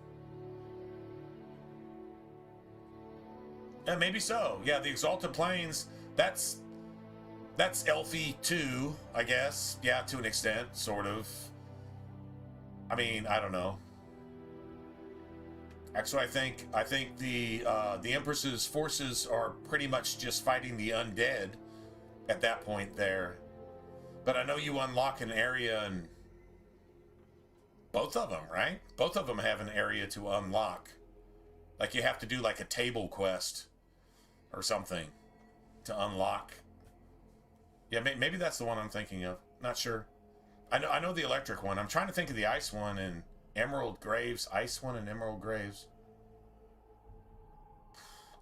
Yeah, maybe so. Yeah, the Exalted Plains, that's Elfie too, I guess. Yeah, to an extent, sort of. I mean, I don't know. Actually, I think the Empress's forces are pretty much just fighting the undead at that point there. But I know you unlock an area in both of them, right? Both of them have an area to unlock. Like you have to do like a table quest or something to unlock. Yeah, maybe that's the one I'm thinking of. Not sure. I know the electric one. I'm trying to think of the ice one in Emerald Graves. Ice one in Emerald Graves.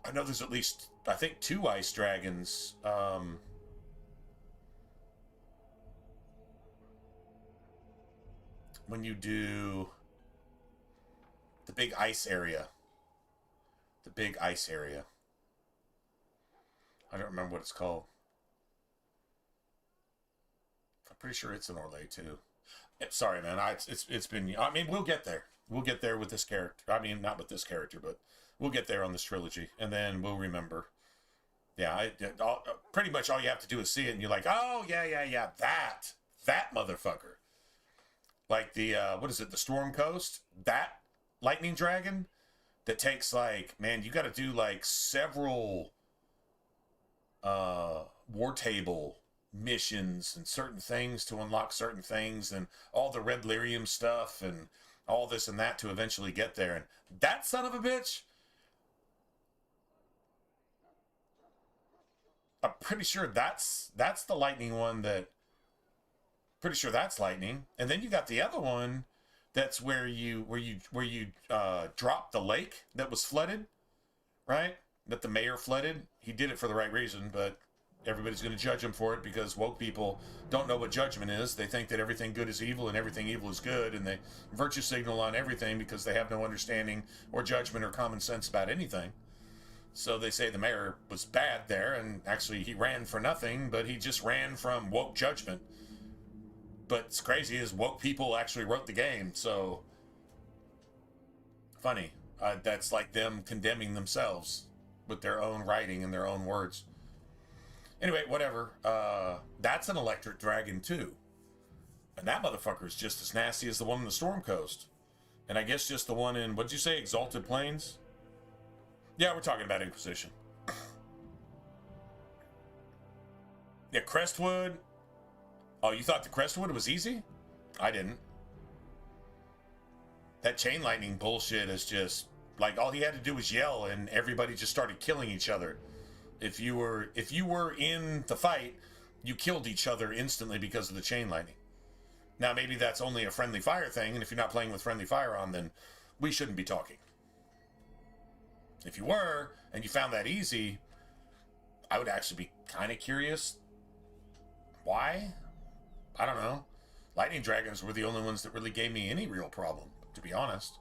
I know there's at least, I think, 2 ice dragons. When you do the big ice area. The big ice area. I don't remember what it's called. I'm pretty sure it's in Orlais too. Sorry, man. It's been. I mean, we'll get there. We'll get there with this character. I mean, not with this character, but we'll get there on this trilogy, and then we'll remember. Yeah, pretty much all you have to do is see it, and you're like, oh yeah, that motherfucker. Like the what is it? The Storm Coast. That lightning dragon that takes like, man, you got to do like several war table missions and certain things to unlock certain things and all the red lyrium stuff and all this and that to eventually get there. And that son of a bitch, I'm pretty sure that's the lightning one that, pretty sure that's lightning. And then you got the other one that's where you drop the lake that was flooded, right? That the mayor flooded. He did it for the right reason, but everybody's going to judge him for it because woke people don't know what judgment is. They think that everything good is evil and everything evil is good, and they virtue signal on everything because they have no understanding or judgment or common sense about anything. So they say the mayor was bad there, and actually he ran for nothing, but he just ran from woke judgment. But it's crazy is woke people actually wrote the game, so funny. That's like them condemning themselves with their own writing and their own words. Anyway, whatever. That's an electric dragon too. And that motherfucker is just as nasty as the one in the Storm Coast. And I guess just the one in, what'd you say, Exalted Plains? Yeah, we're talking about Inquisition. Yeah, Crestwood. Oh, you thought the Crestwood was easy? I didn't. That chain lightning bullshit is just, like, all he had to do was yell and everybody just started killing each other. If you were in the fight, you killed each other instantly because of the chain lightning. Now, maybe that's only a friendly fire thing, and if you're not playing with friendly fire on, then we shouldn't be talking. If you were, and you found that easy, I would actually be kind of curious. Why? I don't know. Lightning dragons were the only ones that really gave me any real problem, to be honest.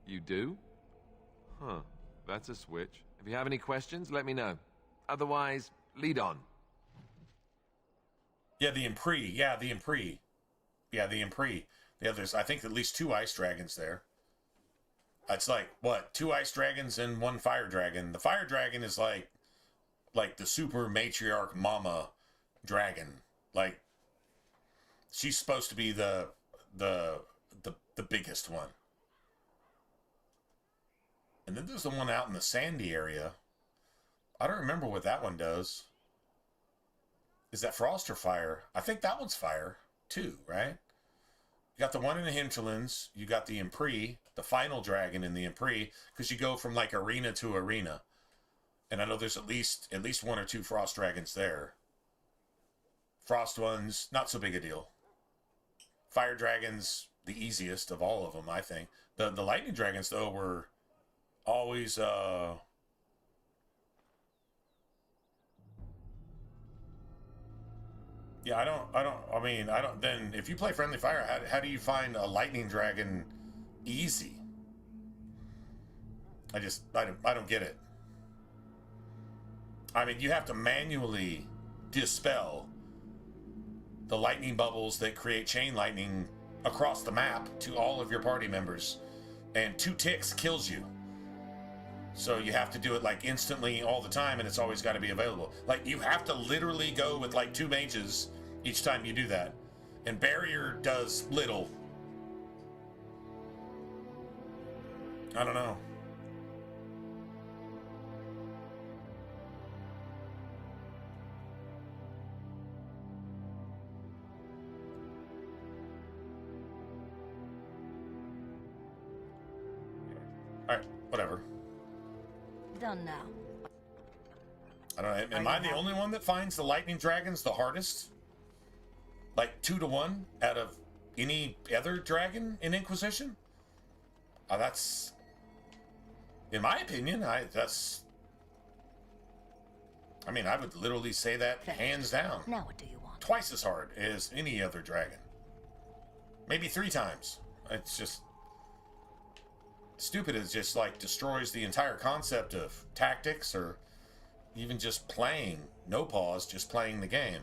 You do? Huh. That's a switch. If you have any questions, let me know. Otherwise, lead on. Yeah, the Impree. Yeah, the Impree. Yeah, the Impree. Yeah, there's, I think, at least 2 ice dragons there. It's like, what, 2 ice dragons and 1 fire dragon. The fire dragon is like the super matriarch mama dragon. Like, she's supposed to be the biggest one. And then there's the one out in the sandy area. I don't remember what that one does. Is that frost or fire? I think that one's fire, too, right? You got the one in the hinterlands. You got the Impree, the final dragon in the Impree, because you go from, like, arena to arena. And I know there's at least 1 or 2 frost dragons there. Frost ones, not so big a deal. Fire dragons, the easiest of all of them, I think. The lightning dragons, though, were always, yeah, then if you play Friendly Fire, how do you find a lightning dragon easy? I don't get it. I mean, you have to manually dispel the lightning bubbles that create chain lightning across the map to all of your party members, and 2 ticks kills you. So you have to do it like instantly all the time, and it's always got to be available. Like, you have to literally go with like 2 mages each time you do that. And barrier does little. I don't know. Alright, whatever. Done now. I don't know. Am I the only one that finds the lightning dragons the hardest? Like 2 to 1 out of any other dragon in Inquisition? That's, in my opinion, I would literally say that hands down. Now what do you want? Twice as hard as any other dragon. Maybe 3 times. It's just stupid. It just like destroys the entire concept of tactics or even just playing. No pause, just playing the game.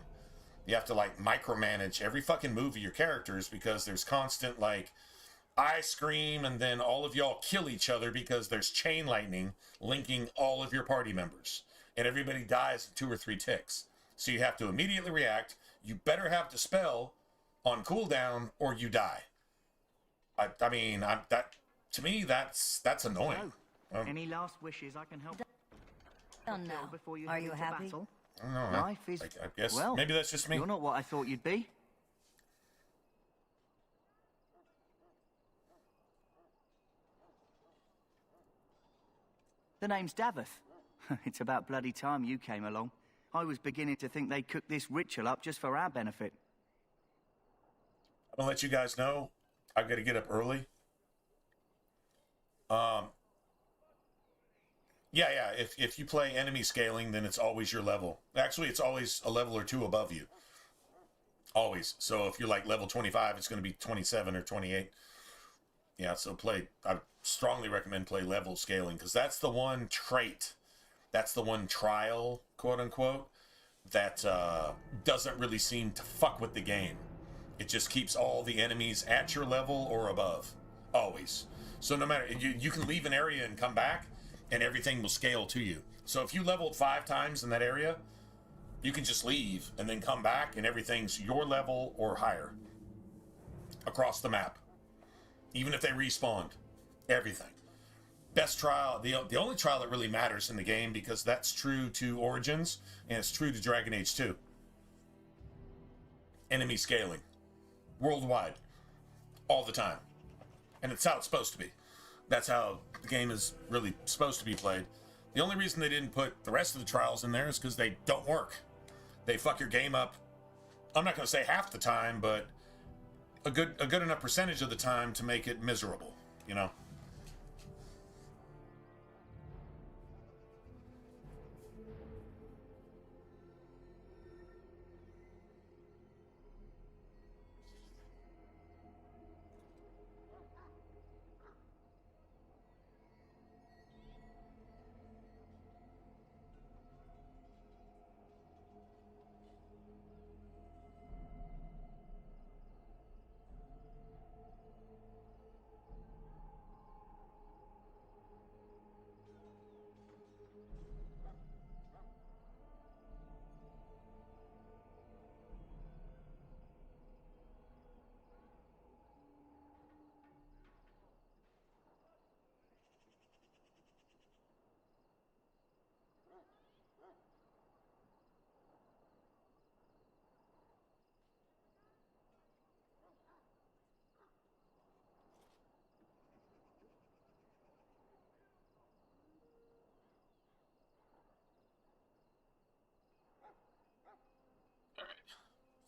You have to like micromanage every fucking move of your characters because there's constant like I scream and then all of y'all kill each other because there's chain lightning linking all of your party members and everybody dies in 2 or 3 ticks. So you have to immediately react. You better have the spell on cooldown or you die. To me, that's annoying. Any last wishes I can help? Done now. Before you Are head you into happy? battle? I don't know. Life is, I guess well, maybe that's just me. You're not what I thought you'd be. The name's Davith. It's about bloody time you came along. I was beginning to think they'd cook this ritual up just for our benefit. I'm gonna let you guys know I've got to get up early. Yeah. If you play enemy scaling, then it's always your level. Actually, it's always a level or 2 above you. Always. So if you're like level 25, it's going to be 27 or 28. Yeah. So I strongly recommend play level scaling because that's the one trait. That's the one trial, quote unquote, that doesn't really seem to fuck with the game. It just keeps all the enemies at your level or above. Always. So no matter, you can leave an area and come back, and everything will scale to you. So if you leveled 5 times in that area, you can just leave and then come back, and everything's your level or higher across the map. Even if they respawned. Everything. Best trial, the only trial that really matters in the game, because that's true to Origins, and it's true to Dragon Age 2. Enemy scaling. Worldwide. All the time. And it's how it's supposed to be. That's how the game is really supposed to be played. The only reason they didn't put the rest of the trials in there is because they don't work. They fuck your game up. I'm not going to say half the time, but a good enough percentage of the time to make it miserable, you know?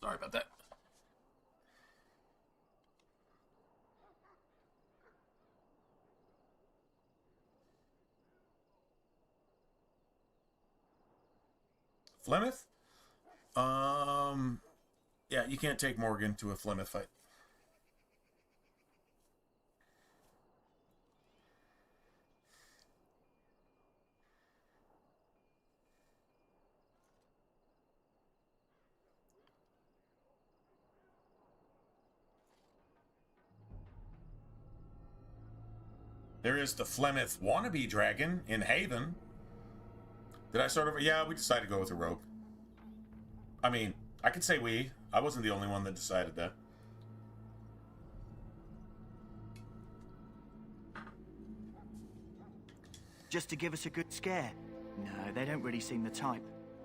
Sorry about that. Flemeth? Yeah, you can't take Morgan to a Flemeth fight. There is the Flemeth wannabe dragon in Haven. Did I sort of... Yeah, we decided to go with a rogue. I mean, I could say we. I wasn't the only one that decided that. Just to give us a good scare? No, they don't really seem the type.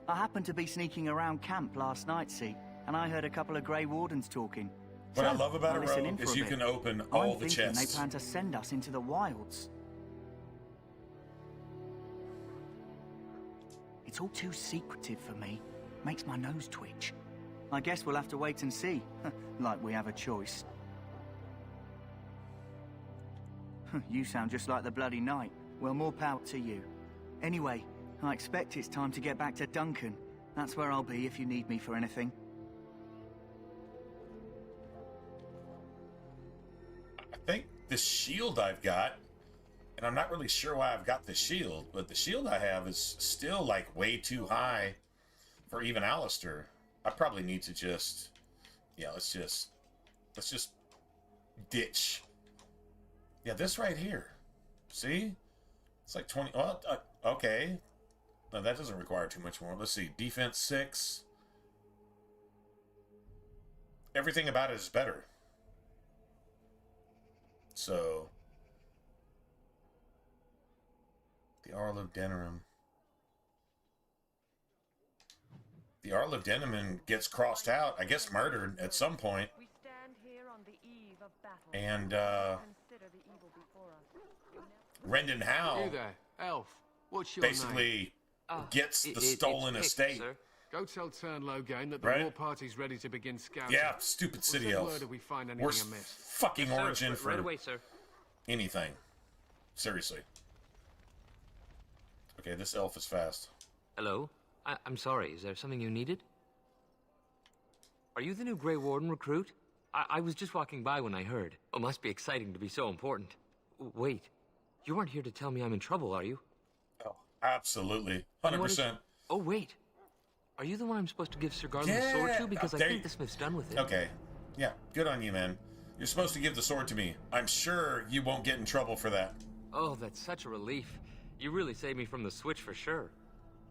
I happened to be sneaking around camp last night, see, and I heard a couple of Grey Wardens talking. What I love about a rogue is you can open all the chests. They plan to send us into the wilds. It's all too secretive for me. Makes my nose twitch. I guess we'll have to wait and see. Like we have a choice. You sound just like the bloody knight. Well, more power to you. Anyway, I expect it's time to get back to Duncan. That's where I'll be if you need me for anything. I think the shield I've got, and I'm not really sure why I've got the shield, but the shield I have is still like way too high for even Alistair. I probably need to just, yeah, let's just ditch. Yeah, this right here. See? It's like 20, well, okay. No, that doesn't require too much more. Let's see, defense 6. Everything about it is better. So, the Arl of Denerim. The Arl of Denerim gets crossed out, I guess murdered at some point. And, Rendon Howe You there, Elf. What's your basically gets the stolen estate. Sir. Go tell Turnlow again that the Right? war party's ready to begin scouting. Yeah, stupid city We'll send elf. word if we find anything Worst amiss. fucking Yes, sir. origin for Right away, sir. anything. Seriously. Okay, this elf is fast. Hello? I'm sorry, is there something you needed? Are you the new Grey Warden recruit? I was just walking by when I heard. It must be exciting to be so important. Wait, you aren't here to tell me I'm in trouble, are you? Oh, absolutely. 100%. Oh, wait. Are you the one I'm supposed to give Sir Garland the sword to? Because I think the smith's done with it. Okay. Yeah, good on you, man. You're supposed to give the sword to me. I'm sure you won't get in trouble for that. Oh, that's such a relief. You really saved me from the switch for sure.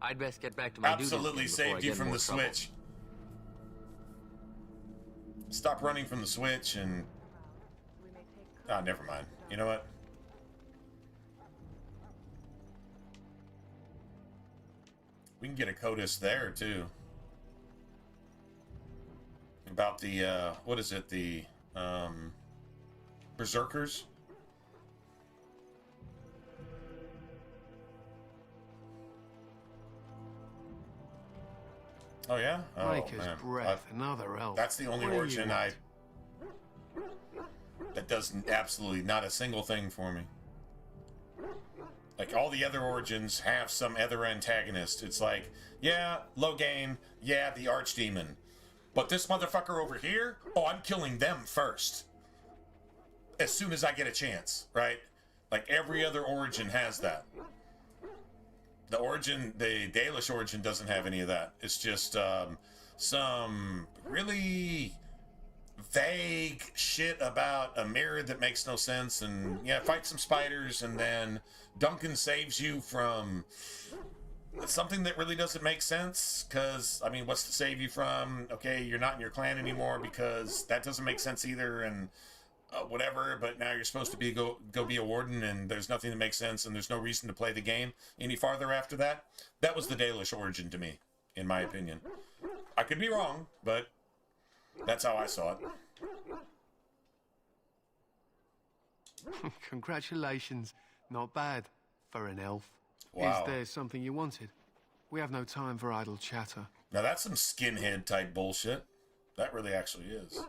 I'd best get back to my duties Absolutely before I saved get you in from more the trouble. switch. Stop running from the switch and... Ah, never mind. You know what? We can get a CODIS there, too. About the, what is it? The, Berserkers? Oh, yeah? Oh, Maker's man. breath, another elf. That's the only What do you origin want? that does absolutely not a single thing for me. Like, all the other origins have some other antagonist. It's like, yeah, Loghain, yeah, the Archdemon. But this motherfucker over here, oh, I'm killing them first. As soon as I get a chance, right? Like, every other origin has that. The origin, the Dalish origin doesn't have any of that. It's just some really vague shit about a mirror that makes no sense, and yeah, fight some spiders, and then Duncan saves you from something that really doesn't make sense, because, I mean, what's to save you from? Okay, you're not in your clan anymore, because that doesn't make sense either, and whatever, but now you're supposed to be go be a warden, and there's nothing that makes sense, and there's no reason to play the game any farther after that. That was the Dalish origin to me, in my opinion. I could be wrong, but that's how I saw it. Congratulations. Not bad for an elf. Wow. Is there something you wanted? We have no time for idle chatter. Now that's some skinhead type bullshit. That really actually is.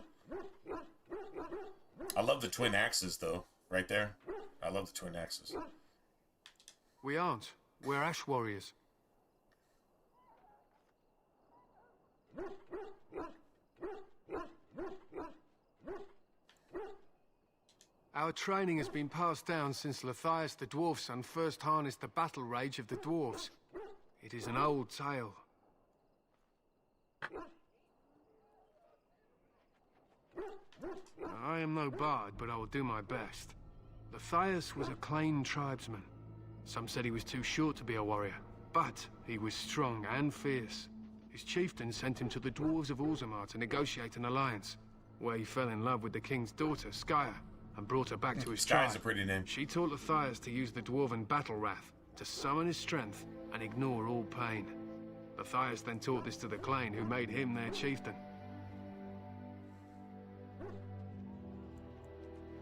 I love the twin axes, though. Right there. I love the twin axes. We aren't. We're Ash Warriors. Our training has been passed down since Lathias the Dwarf Son first harnessed the battle rage of the dwarves. It is an old tale. I am no bard, but I will do my best. Lathias was a Clane tribesman. Some said he was too short to be a warrior, but he was strong and fierce. His chieftain sent him to the dwarves of Orzammar to negotiate an alliance, where he fell in love with the king's daughter, Skya, and brought her back to his tribe. Skya's a pretty name. She taught Lathias to use the dwarven battle wrath to summon his strength and ignore all pain. Lathias then taught this to the Clane, who made him their chieftain.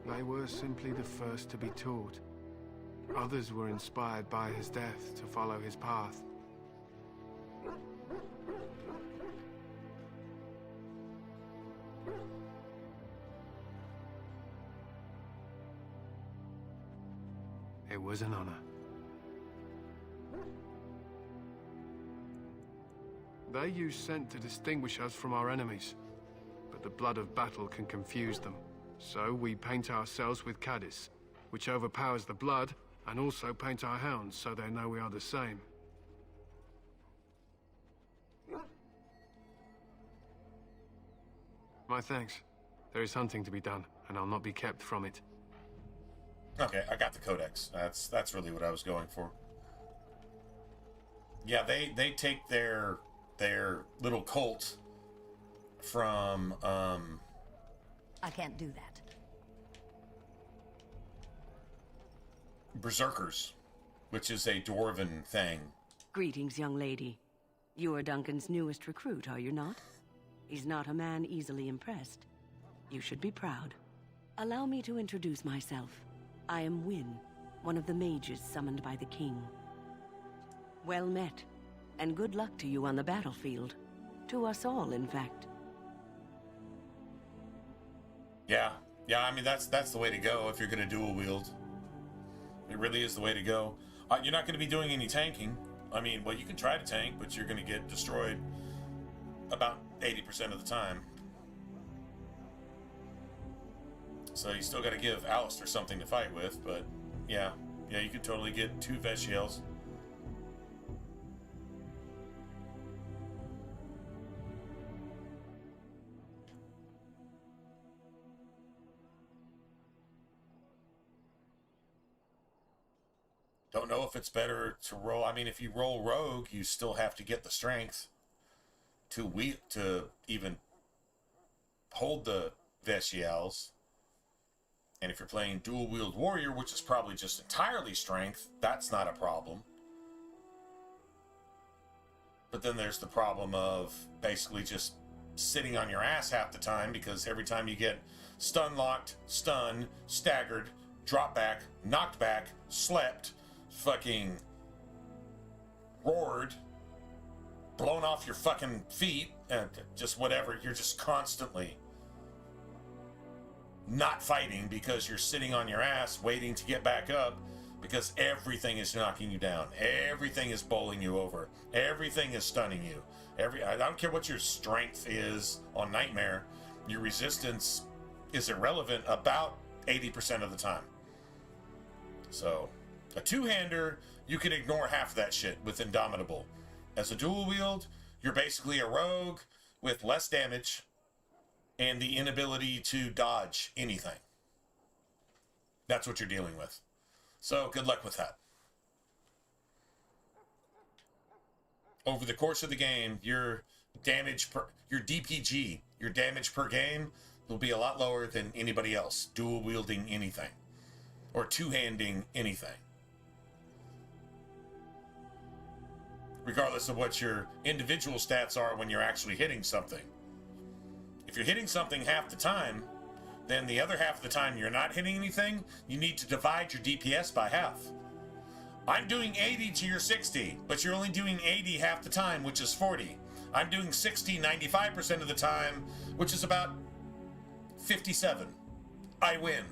They were simply the first to be taught. Others were inspired by his death to follow his path. It was an honor. They use scent to distinguish us from our enemies, but the blood of battle can confuse them. So we paint ourselves with Caddis, which overpowers the blood, and also paint our hounds so they know we are the same. My thanks. There is hunting to be done, and I'll not be kept from it. Okay, I got the codex. That's really what I was going for. Yeah, they take their little cult from I can't do that. Berserkers, which is a dwarven thing. Greetings, young lady. You are Duncan's newest recruit, are you not? He's not a man easily impressed. You should be proud. Allow me to introduce myself. I am Wynne, one of the mages summoned by the king. Well met, and good luck to you on the battlefield. To us all, in fact. Yeah, I mean, that's the way to go if you're going to dual wield. It really is the way to go. You're not going to be doing any tanking. I mean, well, you can try to tank, but you're going to get destroyed about 80% of the time. So you still got to give Alistair something to fight with, but yeah, you could totally get 2 Veshiels. Don't know if it's better to roll. I mean, if you roll rogue, you still have to get the strength to even hold the Veshiels. And if you're playing dual wield warrior, which is probably just entirely strength, that's not a problem. But then there's the problem of basically just sitting on your ass half the time, because every time you get stun locked, stunned, staggered, drop back, knocked back, slept, fucking roared, blown off your fucking feet, and just whatever, you're just constantly not fighting because you're sitting on your ass waiting to get back up, because everything is knocking you down, everything is bowling you over, everything is stunning you. I don't care what your strength is on Nightmare, your resistance is irrelevant about 80% of the time. So a two-hander, you can ignore half of that shit with Indomitable. As a dual wield, you're basically a rogue with less damage and the inability to dodge anything. That's what you're dealing with. So good luck with that. Over the course of the game, your DPG, your damage per game, will be a lot lower than anybody else dual wielding anything or two-handing anything. Regardless of what your individual stats are when you're actually hitting something. If you're hitting something half the time, then the other half of the time you're not hitting anything, you need to divide your DPS by half. I'm doing 80 to your 60, but you're only doing 80 half the time, which is 40. I'm doing 60 95% of the time, which is about 57. I win.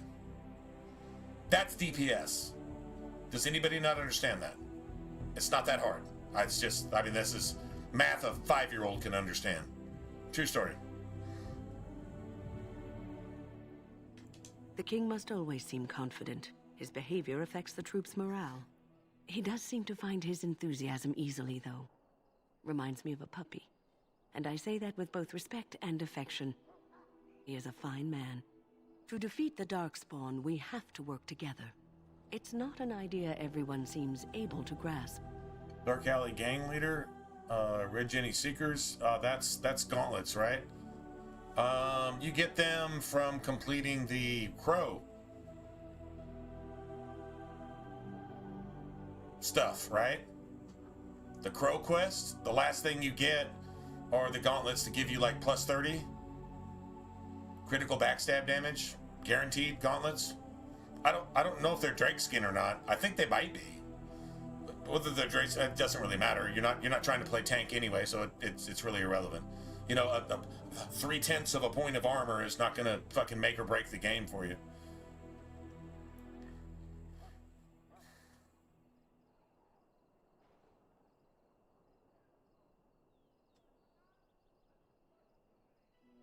That's DPS. Does anybody not understand that? It's not that hard. It's just, I mean, this is math a 5-year-old can understand. True story. The king must always seem confident. His behavior affects the troops' morale. He does seem to find his enthusiasm easily, though. Reminds me of a puppy. And I say that with both respect and affection. He is a fine man. To defeat the Darkspawn, we have to work together. It's not an idea everyone seems able to grasp. Dark Alley gang leader, Red Jenny Seekers, that's gauntlets, right? You get them from completing the Crow stuff, right? The Crow quest, the last thing you get are the gauntlets to give you like plus 30 critical backstab damage, guaranteed gauntlets. I don't know if they're Drake skin or not. I think they might be. Whether they're Drake, it doesn't really matter. You're not trying to play tank anyway, so it's really irrelevant. You know, 3/10 of a point of armor is not gonna fucking make or break the game for you.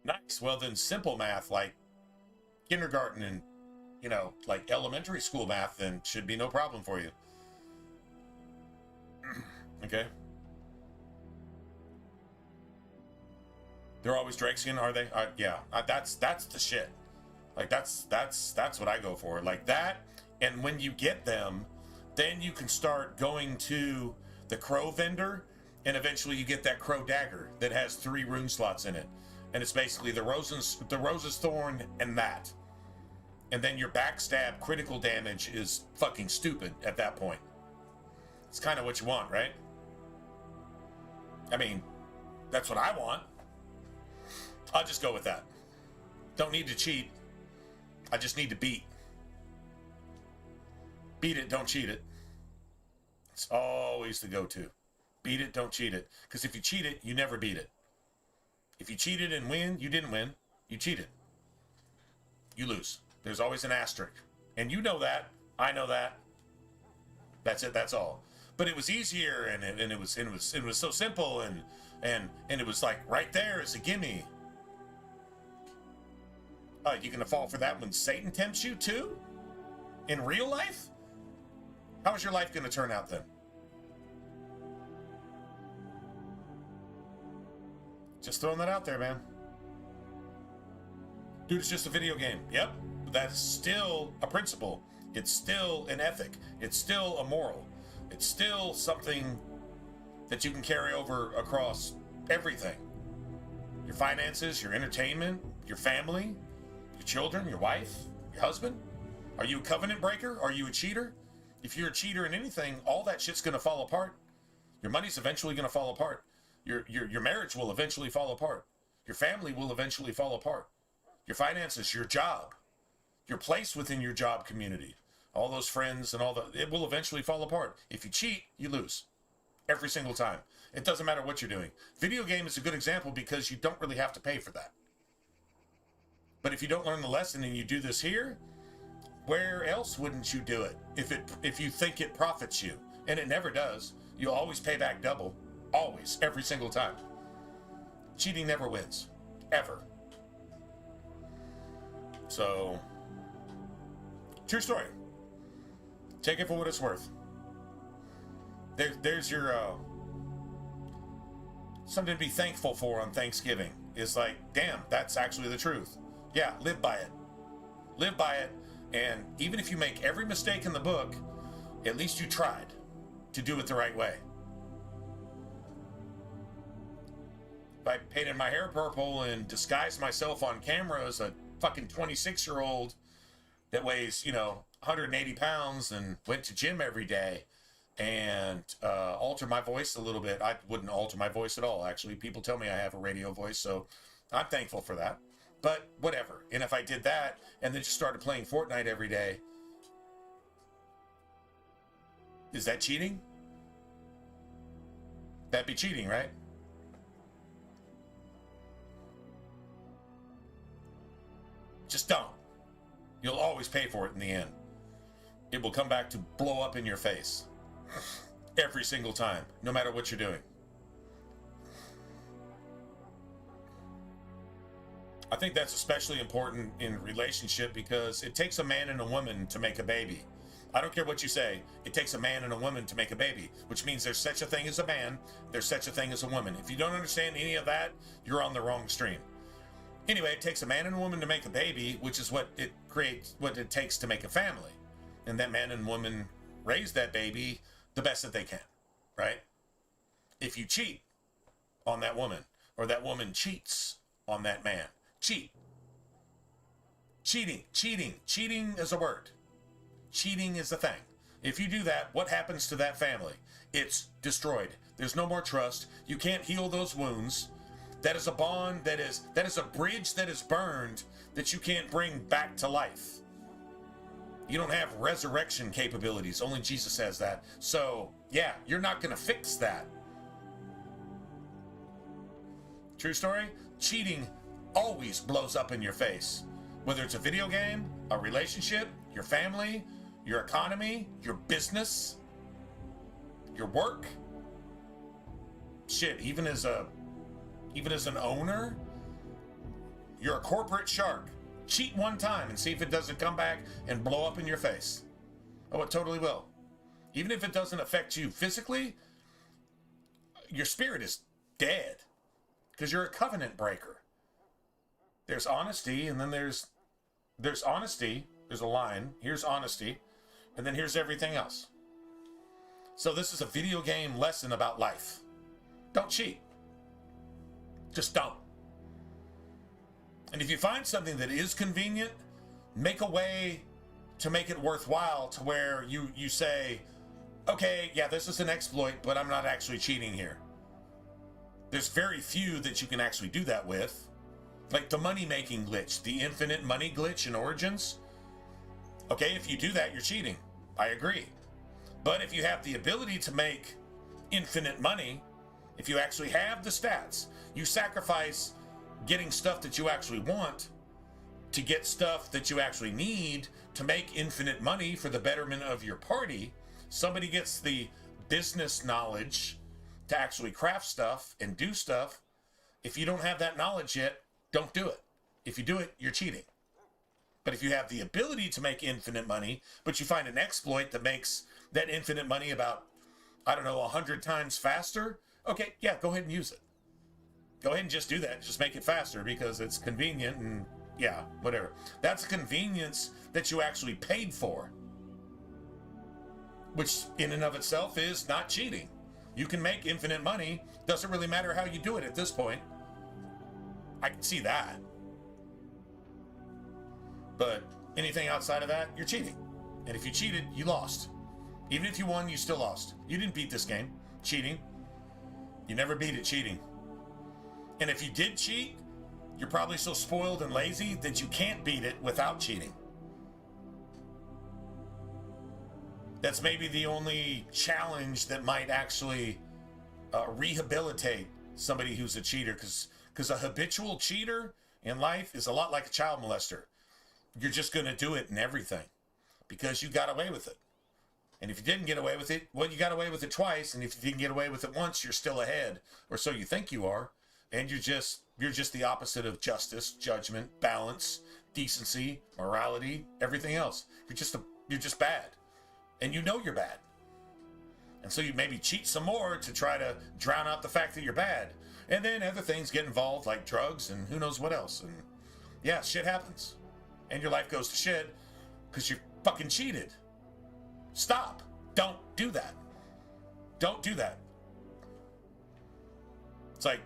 Nice. Well, then simple math like kindergarten and, you know, like elementary school math, then should be no problem for you. Okay. They're always Drakeskin, are they? Yeah. That's the shit. Like that's what I go for. Like that, and when you get them, then you can start going to the Crow vendor, and eventually you get that Crow dagger that has 3 rune slots in it. And it's basically the Rose's Thorn and that. And then your backstab critical damage is fucking stupid at that point. It's kind of what you want, right? I mean, that's what I want. I'll just go with that. Don't need to cheat. I just need to beat. Beat it, don't cheat it. It's always the go-to. Beat it, don't cheat it. Because if you cheat it, you never beat it. If you cheated and win, you didn't win. You cheated. You lose. There's always an asterisk. And you know that. I know that. That's it. That's all. But it was easier, and it was so simple, and it was like right there as a gimme. You gonna fall for that when Satan tempts you too? In real life? How is your life gonna turn out then? Just throwing that out there, man. Dude, it's just a video game. Yep. But that's still a principle. It's still an ethic. It's still a moral. It's still something that you can carry over across everything. Your finances, your entertainment, your family, your children, your wife, your husband. Are you a covenant breaker? Are you a cheater? If you're a cheater in anything, all that shit's gonna fall apart. Your money's eventually gonna fall apart. Your marriage will eventually fall apart. Your family will eventually fall apart. Your finances, your job, your place within your job community, all those friends and all that, it will eventually fall apart. If you cheat, you lose. Every single time. It doesn't matter what you're doing. Video game is a good example because you don't really have to pay for that. But if you don't learn the lesson and you do this here, where else wouldn't you do it? If you think it profits you, and it never does, you'll always pay back double. Always, every single time. Cheating never wins. Ever. So, true story. Take it for what it's worth. There's your something to be thankful for on Thanksgiving. Is like, damn, that's actually the truth. Yeah, live by it. Live by it, and even if you make every mistake in the book, at least you tried to do it the right way. If I painted my hair purple and disguised myself on camera as a fucking 26-year-old that weighs, 180 pounds and went to gym every day and alter my voice a little bit. I wouldn't alter my voice at all, actually. People tell me I have a radio voice, so I'm thankful for that. But whatever. And if I did that and then just started playing Fortnite every day, is that cheating? That'd be cheating, right? Just don't. You'll always pay for it in the end. It will come back to blow up in your face. Every single time, no matter what you're doing. I think that's especially important in a relationship because it takes a man and a woman to make a baby. I don't care what you say. It takes a man and a woman to make a baby, which means there's such a thing as a man, there's such a thing as a woman. If you don't understand any of that, you're on the wrong stream. Anyway, it takes a man and a woman to make a baby, which is what it creates, what it takes to make a family. And that man and woman raise that baby the best that they can, right? If you cheat on that woman, or that woman cheats on that man, cheat. Cheating is a word. Cheating is a thing. If you do that, what happens to that family? It's destroyed. There's no more trust. You can't heal those wounds. That is a bond, that is a bridge that is burned that you can't bring back to life. You don't have resurrection capabilities. Only Jesus has that. So, yeah, you're not going to fix that. True story? Cheating always blows up in your face. Whether it's a video game, a relationship, your family, your economy, your business, your work. Shit, even as an owner, you're a corporate shark. Cheat one time and see if it doesn't come back and blow up in your face. Oh, it totally will. Even if it doesn't affect you physically, your spirit is dead because you're a covenant breaker. There's honesty, and then there's honesty. There's a line. Here's honesty, and then here's everything else. So this is a video game lesson about life. Don't cheat. Just don't. And if you find something that is convenient, make a way to make it worthwhile to where you say, okay, yeah, this is an exploit, but I'm not actually cheating here. There's very few that you can actually do that with. Like the money-making glitch, the infinite money glitch in Origins. Okay, if you do that, you're cheating. I agree. But if you have the ability to make infinite money, if you actually have the stats, you sacrifice getting stuff that you actually want to get stuff that you actually need to make infinite money for the betterment of your party. Somebody gets the business knowledge to actually craft stuff and do stuff. If you don't have that knowledge yet, don't do it. If you do it, you're cheating. But if you have the ability to make infinite money, but you find an exploit that makes that infinite money about, 100 times faster, okay, yeah, go ahead and use it. Go ahead and just do that. Just make it faster because it's convenient and, yeah, whatever. That's a convenience that you actually paid for, which in and of itself is not cheating. You can make infinite money. Doesn't really matter how you do it at this point. I can see that. But anything outside of that, you're cheating. And if you cheated, you lost. Even if you won, you still lost. You didn't beat this game. Cheating. You never beat it cheating. And if you did cheat, you're probably so spoiled and lazy that you can't beat it without cheating. That's maybe the only challenge that might actually rehabilitate somebody who's a cheater, because a habitual cheater in life is a lot like a child molester. You're just going to do it in everything because you got away with it. And if you didn't get away with it, well, you got away with it twice. And if you didn't get away with it once, you're still ahead, or so you think you are. And you're just the opposite of justice, judgment, balance, decency, morality, everything else. You're just bad. And you know you're bad. And so you maybe cheat some more to try to drown out the fact that you're bad. And then other things get involved, like drugs and who knows what else. And yeah, shit happens. And your life goes to shit because you fucking cheated. Stop. Don't do that. Don't do that. It's like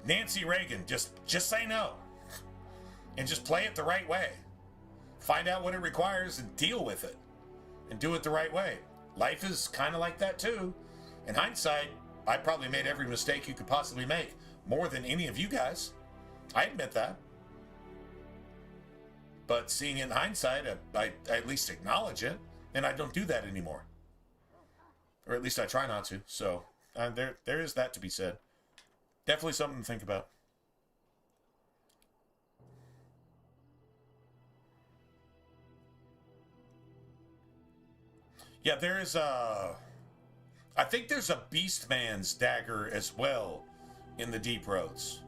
Nancy Reagan, just say no. And just play it the right way. Find out what it requires and deal with it. And do it the right way. Life is kind of like that too. In hindsight, I probably made every mistake you could possibly make. More than any of you guys. I admit that. But seeing it in hindsight, I at least acknowledge it. And I don't do that anymore. Or at least I try not to. So there is that to be said. Definitely something to think about. Yeah, there is a... I think there's a Beastman's dagger as well in the Deep Roads.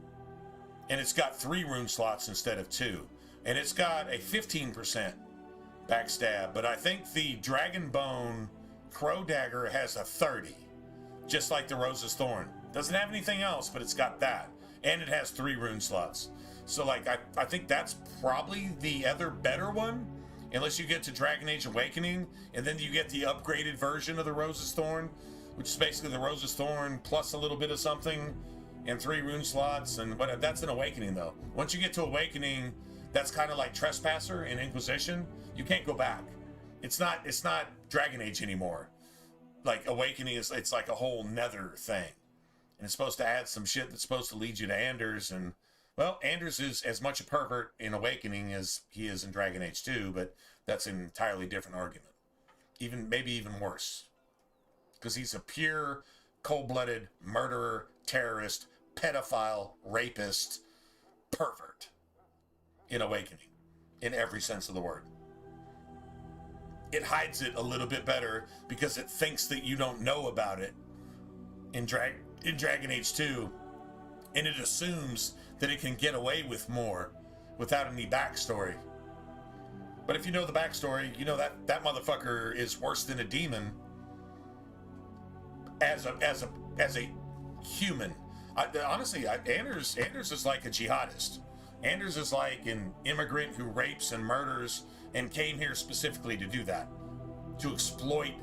And it's got 3 rune slots instead of 2. And it's got a 15% backstab. But I think the Dragonbone Crow Dagger has a 30. Just like the Rose's Thorn. Doesn't have anything else, but it's got that. And it has 3 rune slots. So, like, I think that's probably the other better one. Unless you get to Dragon Age Awakening, and then you get the upgraded version of the Rose's Thorn, which is basically the Rose's Thorn plus a little bit of something, and 3 rune slots, and what? That's an Awakening, though. Once you get to Awakening, that's kind of like Trespasser in Inquisition. You can't go back. It's not Dragon Age anymore. Like, Awakening it's like a whole nether thing. And it's supposed to add some shit that's supposed to lead you to Anders, and... Well, Anders is as much a pervert in Awakening as he is in Dragon Age 2, but that's an entirely different argument. Maybe even worse. Because he's a pure, cold-blooded murderer, terrorist, pedophile, rapist, pervert in Awakening, in every sense of the word. It hides it a little bit better because it thinks that you don't know about it in Dragon Age 2, and it assumes that it can get away with more without any backstory. But if you know the backstory, you know that motherfucker is worse than a demon as a human. Honestly, Anders is like a jihadist. Anders is like an immigrant who rapes and murders and came here specifically to do that. To exploit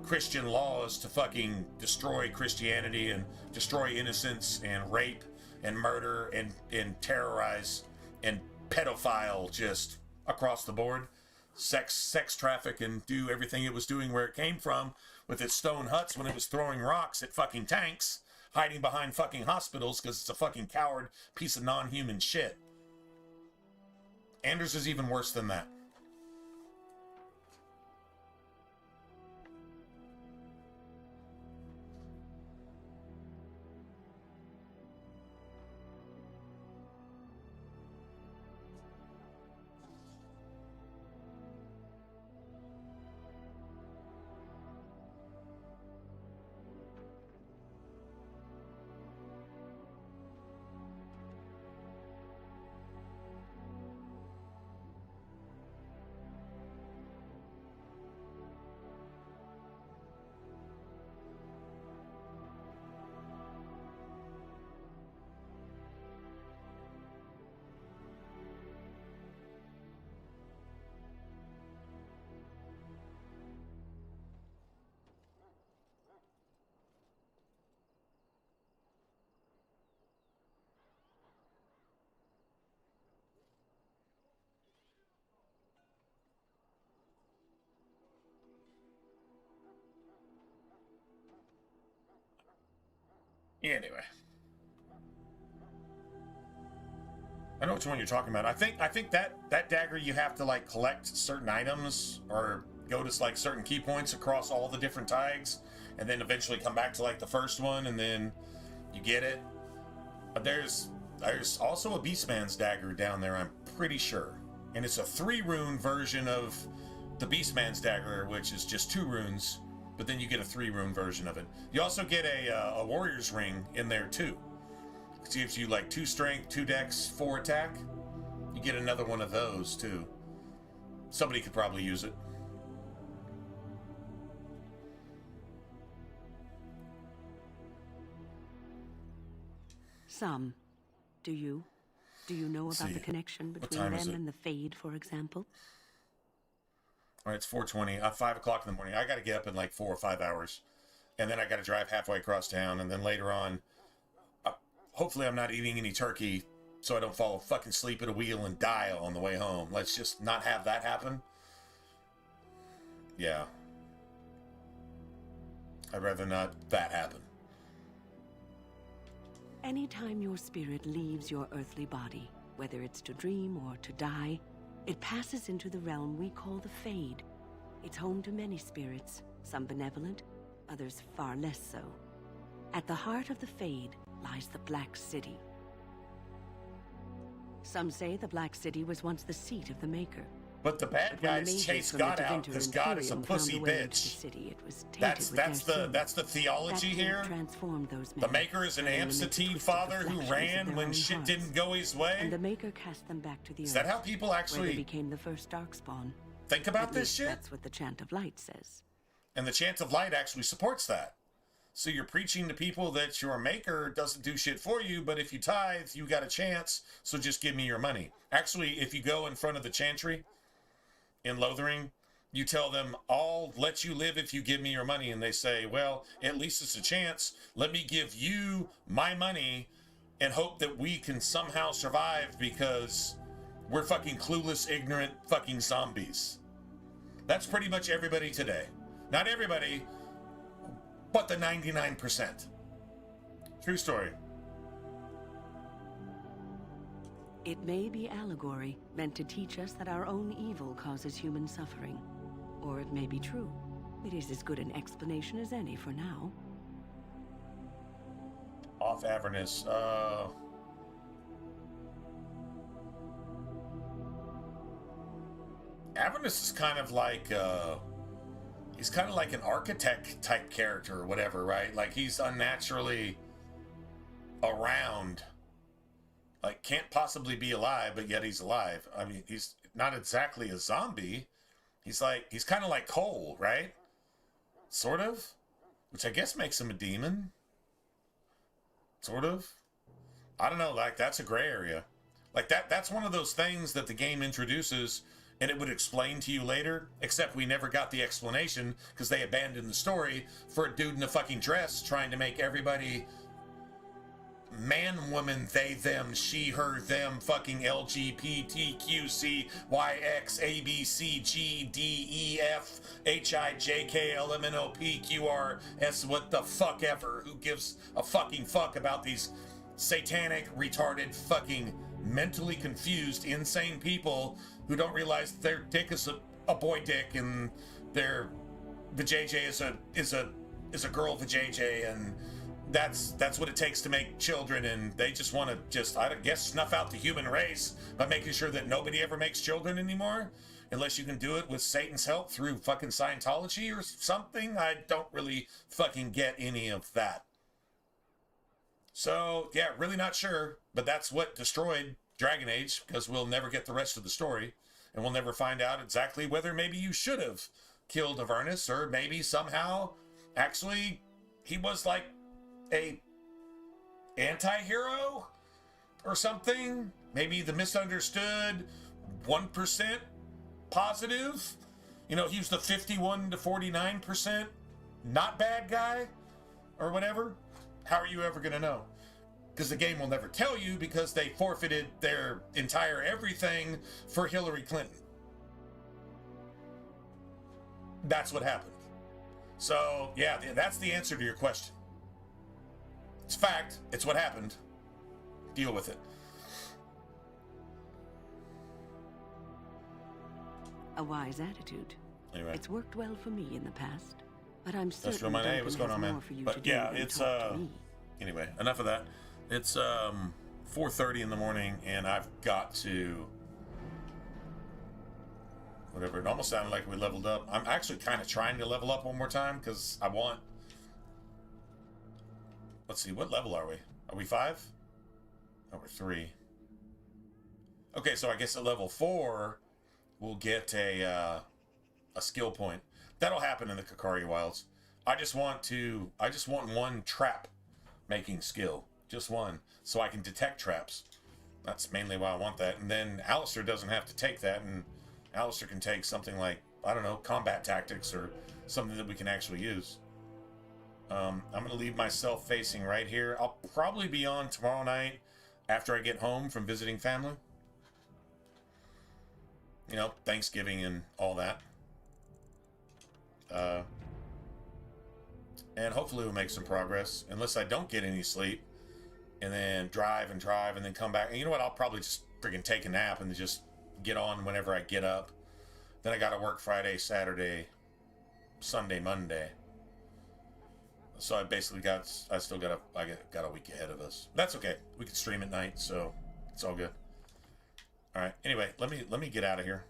Christian laws to fucking destroy Christianity and destroy innocence and rape and murder and terrorize and pedophile just across the board. Sex traffic and do everything it was doing where it came from with its stone huts when it was throwing rocks at fucking tanks, hiding behind fucking hospitals because it's a fucking coward piece of non-human shit. Anders is even worse than that. Anyway, I know which one you're talking about. I think that dagger you have to like collect certain items or go to like certain key points across all the different tags, and then eventually come back to like the first one, and then you get it. But there's also a Beastman's dagger down there, I'm pretty sure, and it's a 3 rune version of the Beastman's dagger, which is just 2 runes. But then you get a 3 rune version of it. You also get a warrior's ring in there too. It gives you like 2 strength, 2 dex, 4 attack. You get another one of those too. Somebody could probably use it. Some. Do you? Do you know about the connection between them and the Fade, for example? All right, it's 4:20. 5 o'clock in the morning. I got to get up in like 4 or 5 hours. And then I got to drive halfway across town. And then later on, hopefully I'm not eating any turkey so I don't fall fucking asleep at a wheel and die on the way home. Let's just not have that happen. Yeah. I'd rather not that happen. Anytime your spirit leaves your earthly body, whether it's to dream or to die, it passes into the realm we call the Fade. It's home to many spirits, some benevolent, others far less so. At the heart of the Fade lies the Black City. Some say the Black City was once the seat of the Maker, But the bad guys chase God out because God is a pussy bitch. That's the theology here. The Maker is an absentee father who ran when shit didn't go his way. And the Maker cast them back to the Is that how people actually became the first Darkspawn? Think about this shit? That's what the Chant of Light says. And the Chant of Light actually supports that. So you're preaching to people that your Maker doesn't do shit for you, but if you tithe, you got a chance, so just give me your money. Actually, if you go in front of the chantry in Lothering, you tell them, I'll let you live if you give me your money. And they say, well, at least it's a chance. Let me give you my money and hope that we can somehow survive because we're fucking clueless, ignorant fucking zombies. That's pretty much everybody today. Not everybody, but the 99%. True story. It may be allegory, meant to teach us that our own evil causes human suffering. Or it may be true. It is as good an explanation as any for now. Off Avernus. Avernus is kind of like, he's kind of like an architect type character or whatever, right? Like he's unnaturally around. Like, can't possibly be alive, but yet he's alive. I mean, he's not exactly a zombie. He's kind of like Cole, right? Sort of. Which I guess makes him a demon. Sort of. I don't know, like, that's a gray area. Like, that's one of those things that the game introduces, and it would explain to you later, except we never got the explanation, because they abandoned the story for a dude in a fucking dress trying to make everybody man, woman, they, them, she, her, them, fucking LGBTQCYXABCGDEFHIJKLMNOPQRS, what the fuck ever. Who gives a fucking fuck about these satanic, retarded, fucking mentally confused, insane people who don't realize their dick is a boy dick and their vajayjay is a girl vajayjay, and that's what it takes to make children, and they just want to I guess, snuff out the human race by making sure that nobody ever makes children anymore, unless you can do it with Satan's help through fucking Scientology or something. I don't really fucking get any of that. So, yeah, really not sure, but that's what destroyed Dragon Age, because we'll never get the rest of the story, and we'll never find out exactly whether maybe you should have killed Avernus, or maybe somehow, actually, he was like a anti-hero or something. Maybe the misunderstood 1% positive. You know, he was the 51 to 49% not bad guy or whatever. How are you ever going to know? Because the game will never tell you, because they forfeited their entire everything for Hillary Clinton. That's what happened. So, yeah, that's the answer to your question. It's fact. It's what happened. Deal with it. A wise attitude. Anyway. It's worked well for me in the past, but I'm That's certain Roman. Hey, what's going on, man? But yeah, it's anyway, enough of that. It's 4:30 in the morning, and I've got to whatever. It almost sounded like we leveled up. I'm actually kind of trying to level up one more time because I want. Let's see, what level are we? Are we 5? Oh, we're 3. Okay, so I guess at level 4, we'll get a skill point. That'll happen in the Kakari Wilds. I just want one trap making skill. Just one. So I can detect traps. That's mainly why I want that. And then Alistair doesn't have to take that, and Alistair can take something like, I don't know, combat tactics or something that we can actually use. I'm going to leave myself facing right here. I'll probably be on tomorrow night after I get home from visiting family. You know, Thanksgiving and all that. And hopefully we'll make some progress, unless I don't get any sleep, and then drive and then come back. And you know what? I'll probably just freaking take a nap and just get on whenever I get up. Then I got to work Friday, Saturday, Sunday, Monday. So I basically got a week ahead of us. That's okay. We can stream at night, so it's all good. All right. Anyway, let me get out of here.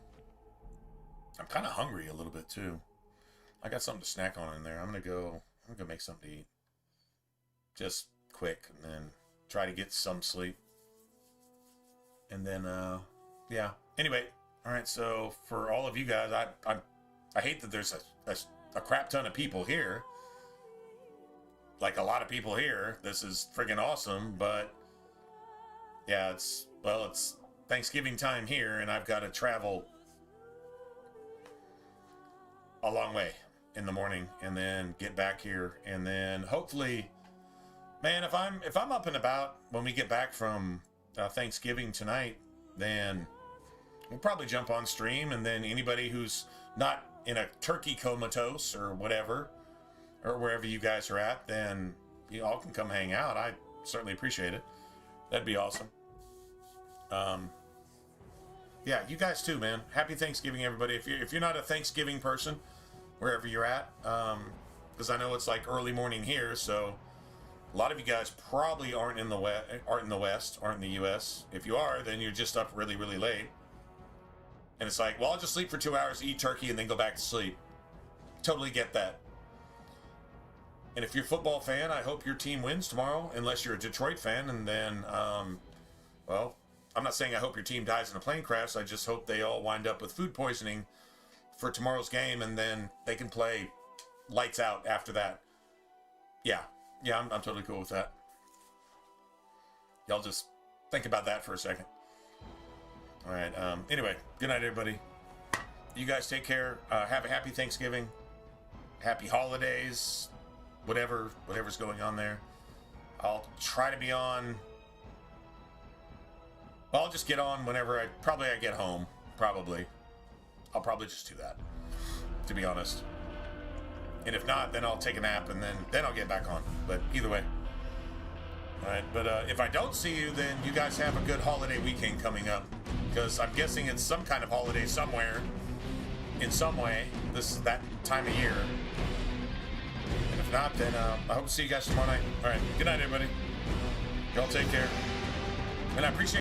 I'm kind of hungry a little bit too. I got something to snack on in there. I'm gonna go make something to eat. Just quick, and then try to get some sleep. And then, yeah. Anyway, all right. So for all of you guys, I hate that there's a crap ton of people here. Like a lot of people here. This is friggin' awesome, but yeah, it's Thanksgiving time here, and I've got to travel a long way in the morning, and then get back here, and then hopefully, man, if I'm up and about when we get back from Thanksgiving tonight, then we'll probably jump on stream, and then anybody who's not in a turkey comatose or whatever, or wherever you guys are at, then you all can come hang out. I certainly appreciate it. That'd be awesome. Yeah, you guys too, man. Happy Thanksgiving, everybody. If you're not a Thanksgiving person, wherever you're at, because I know it's like early morning here, so a lot of you guys probably aren't in the West, aren't in the U.S. If you are, then you're just up really, really late. And it's like, well, I'll just sleep for 2 hours, eat turkey, and then go back to sleep. Totally get that. And if you're a football fan, I hope your team wins tomorrow, unless you're a Detroit fan, and then, well, I'm not saying I hope your team dies in a plane crash. I just hope they all wind up with food poisoning for tomorrow's game, and then they can play lights out after that. Yeah, I'm totally cool with that. Y'all just think about that for a second. All right. Anyway, good night, everybody. You guys take care. Have a happy Thanksgiving. Happy holidays. Whatever's going on there. I'll try to be on. Well, I'll just get on whenever I get home. Probably. I'll probably just do that, to be honest. And if not, then I'll take a nap, and then I'll get back on. But either way. All right. But if I don't see you, then you guys have a good holiday weekend coming up, because I'm guessing it's some kind of holiday somewhere, in some way, that time of year. And if not, then I hope to see you guys tomorrow night. All right. Good night, everybody. Y'all take care. And I appreciate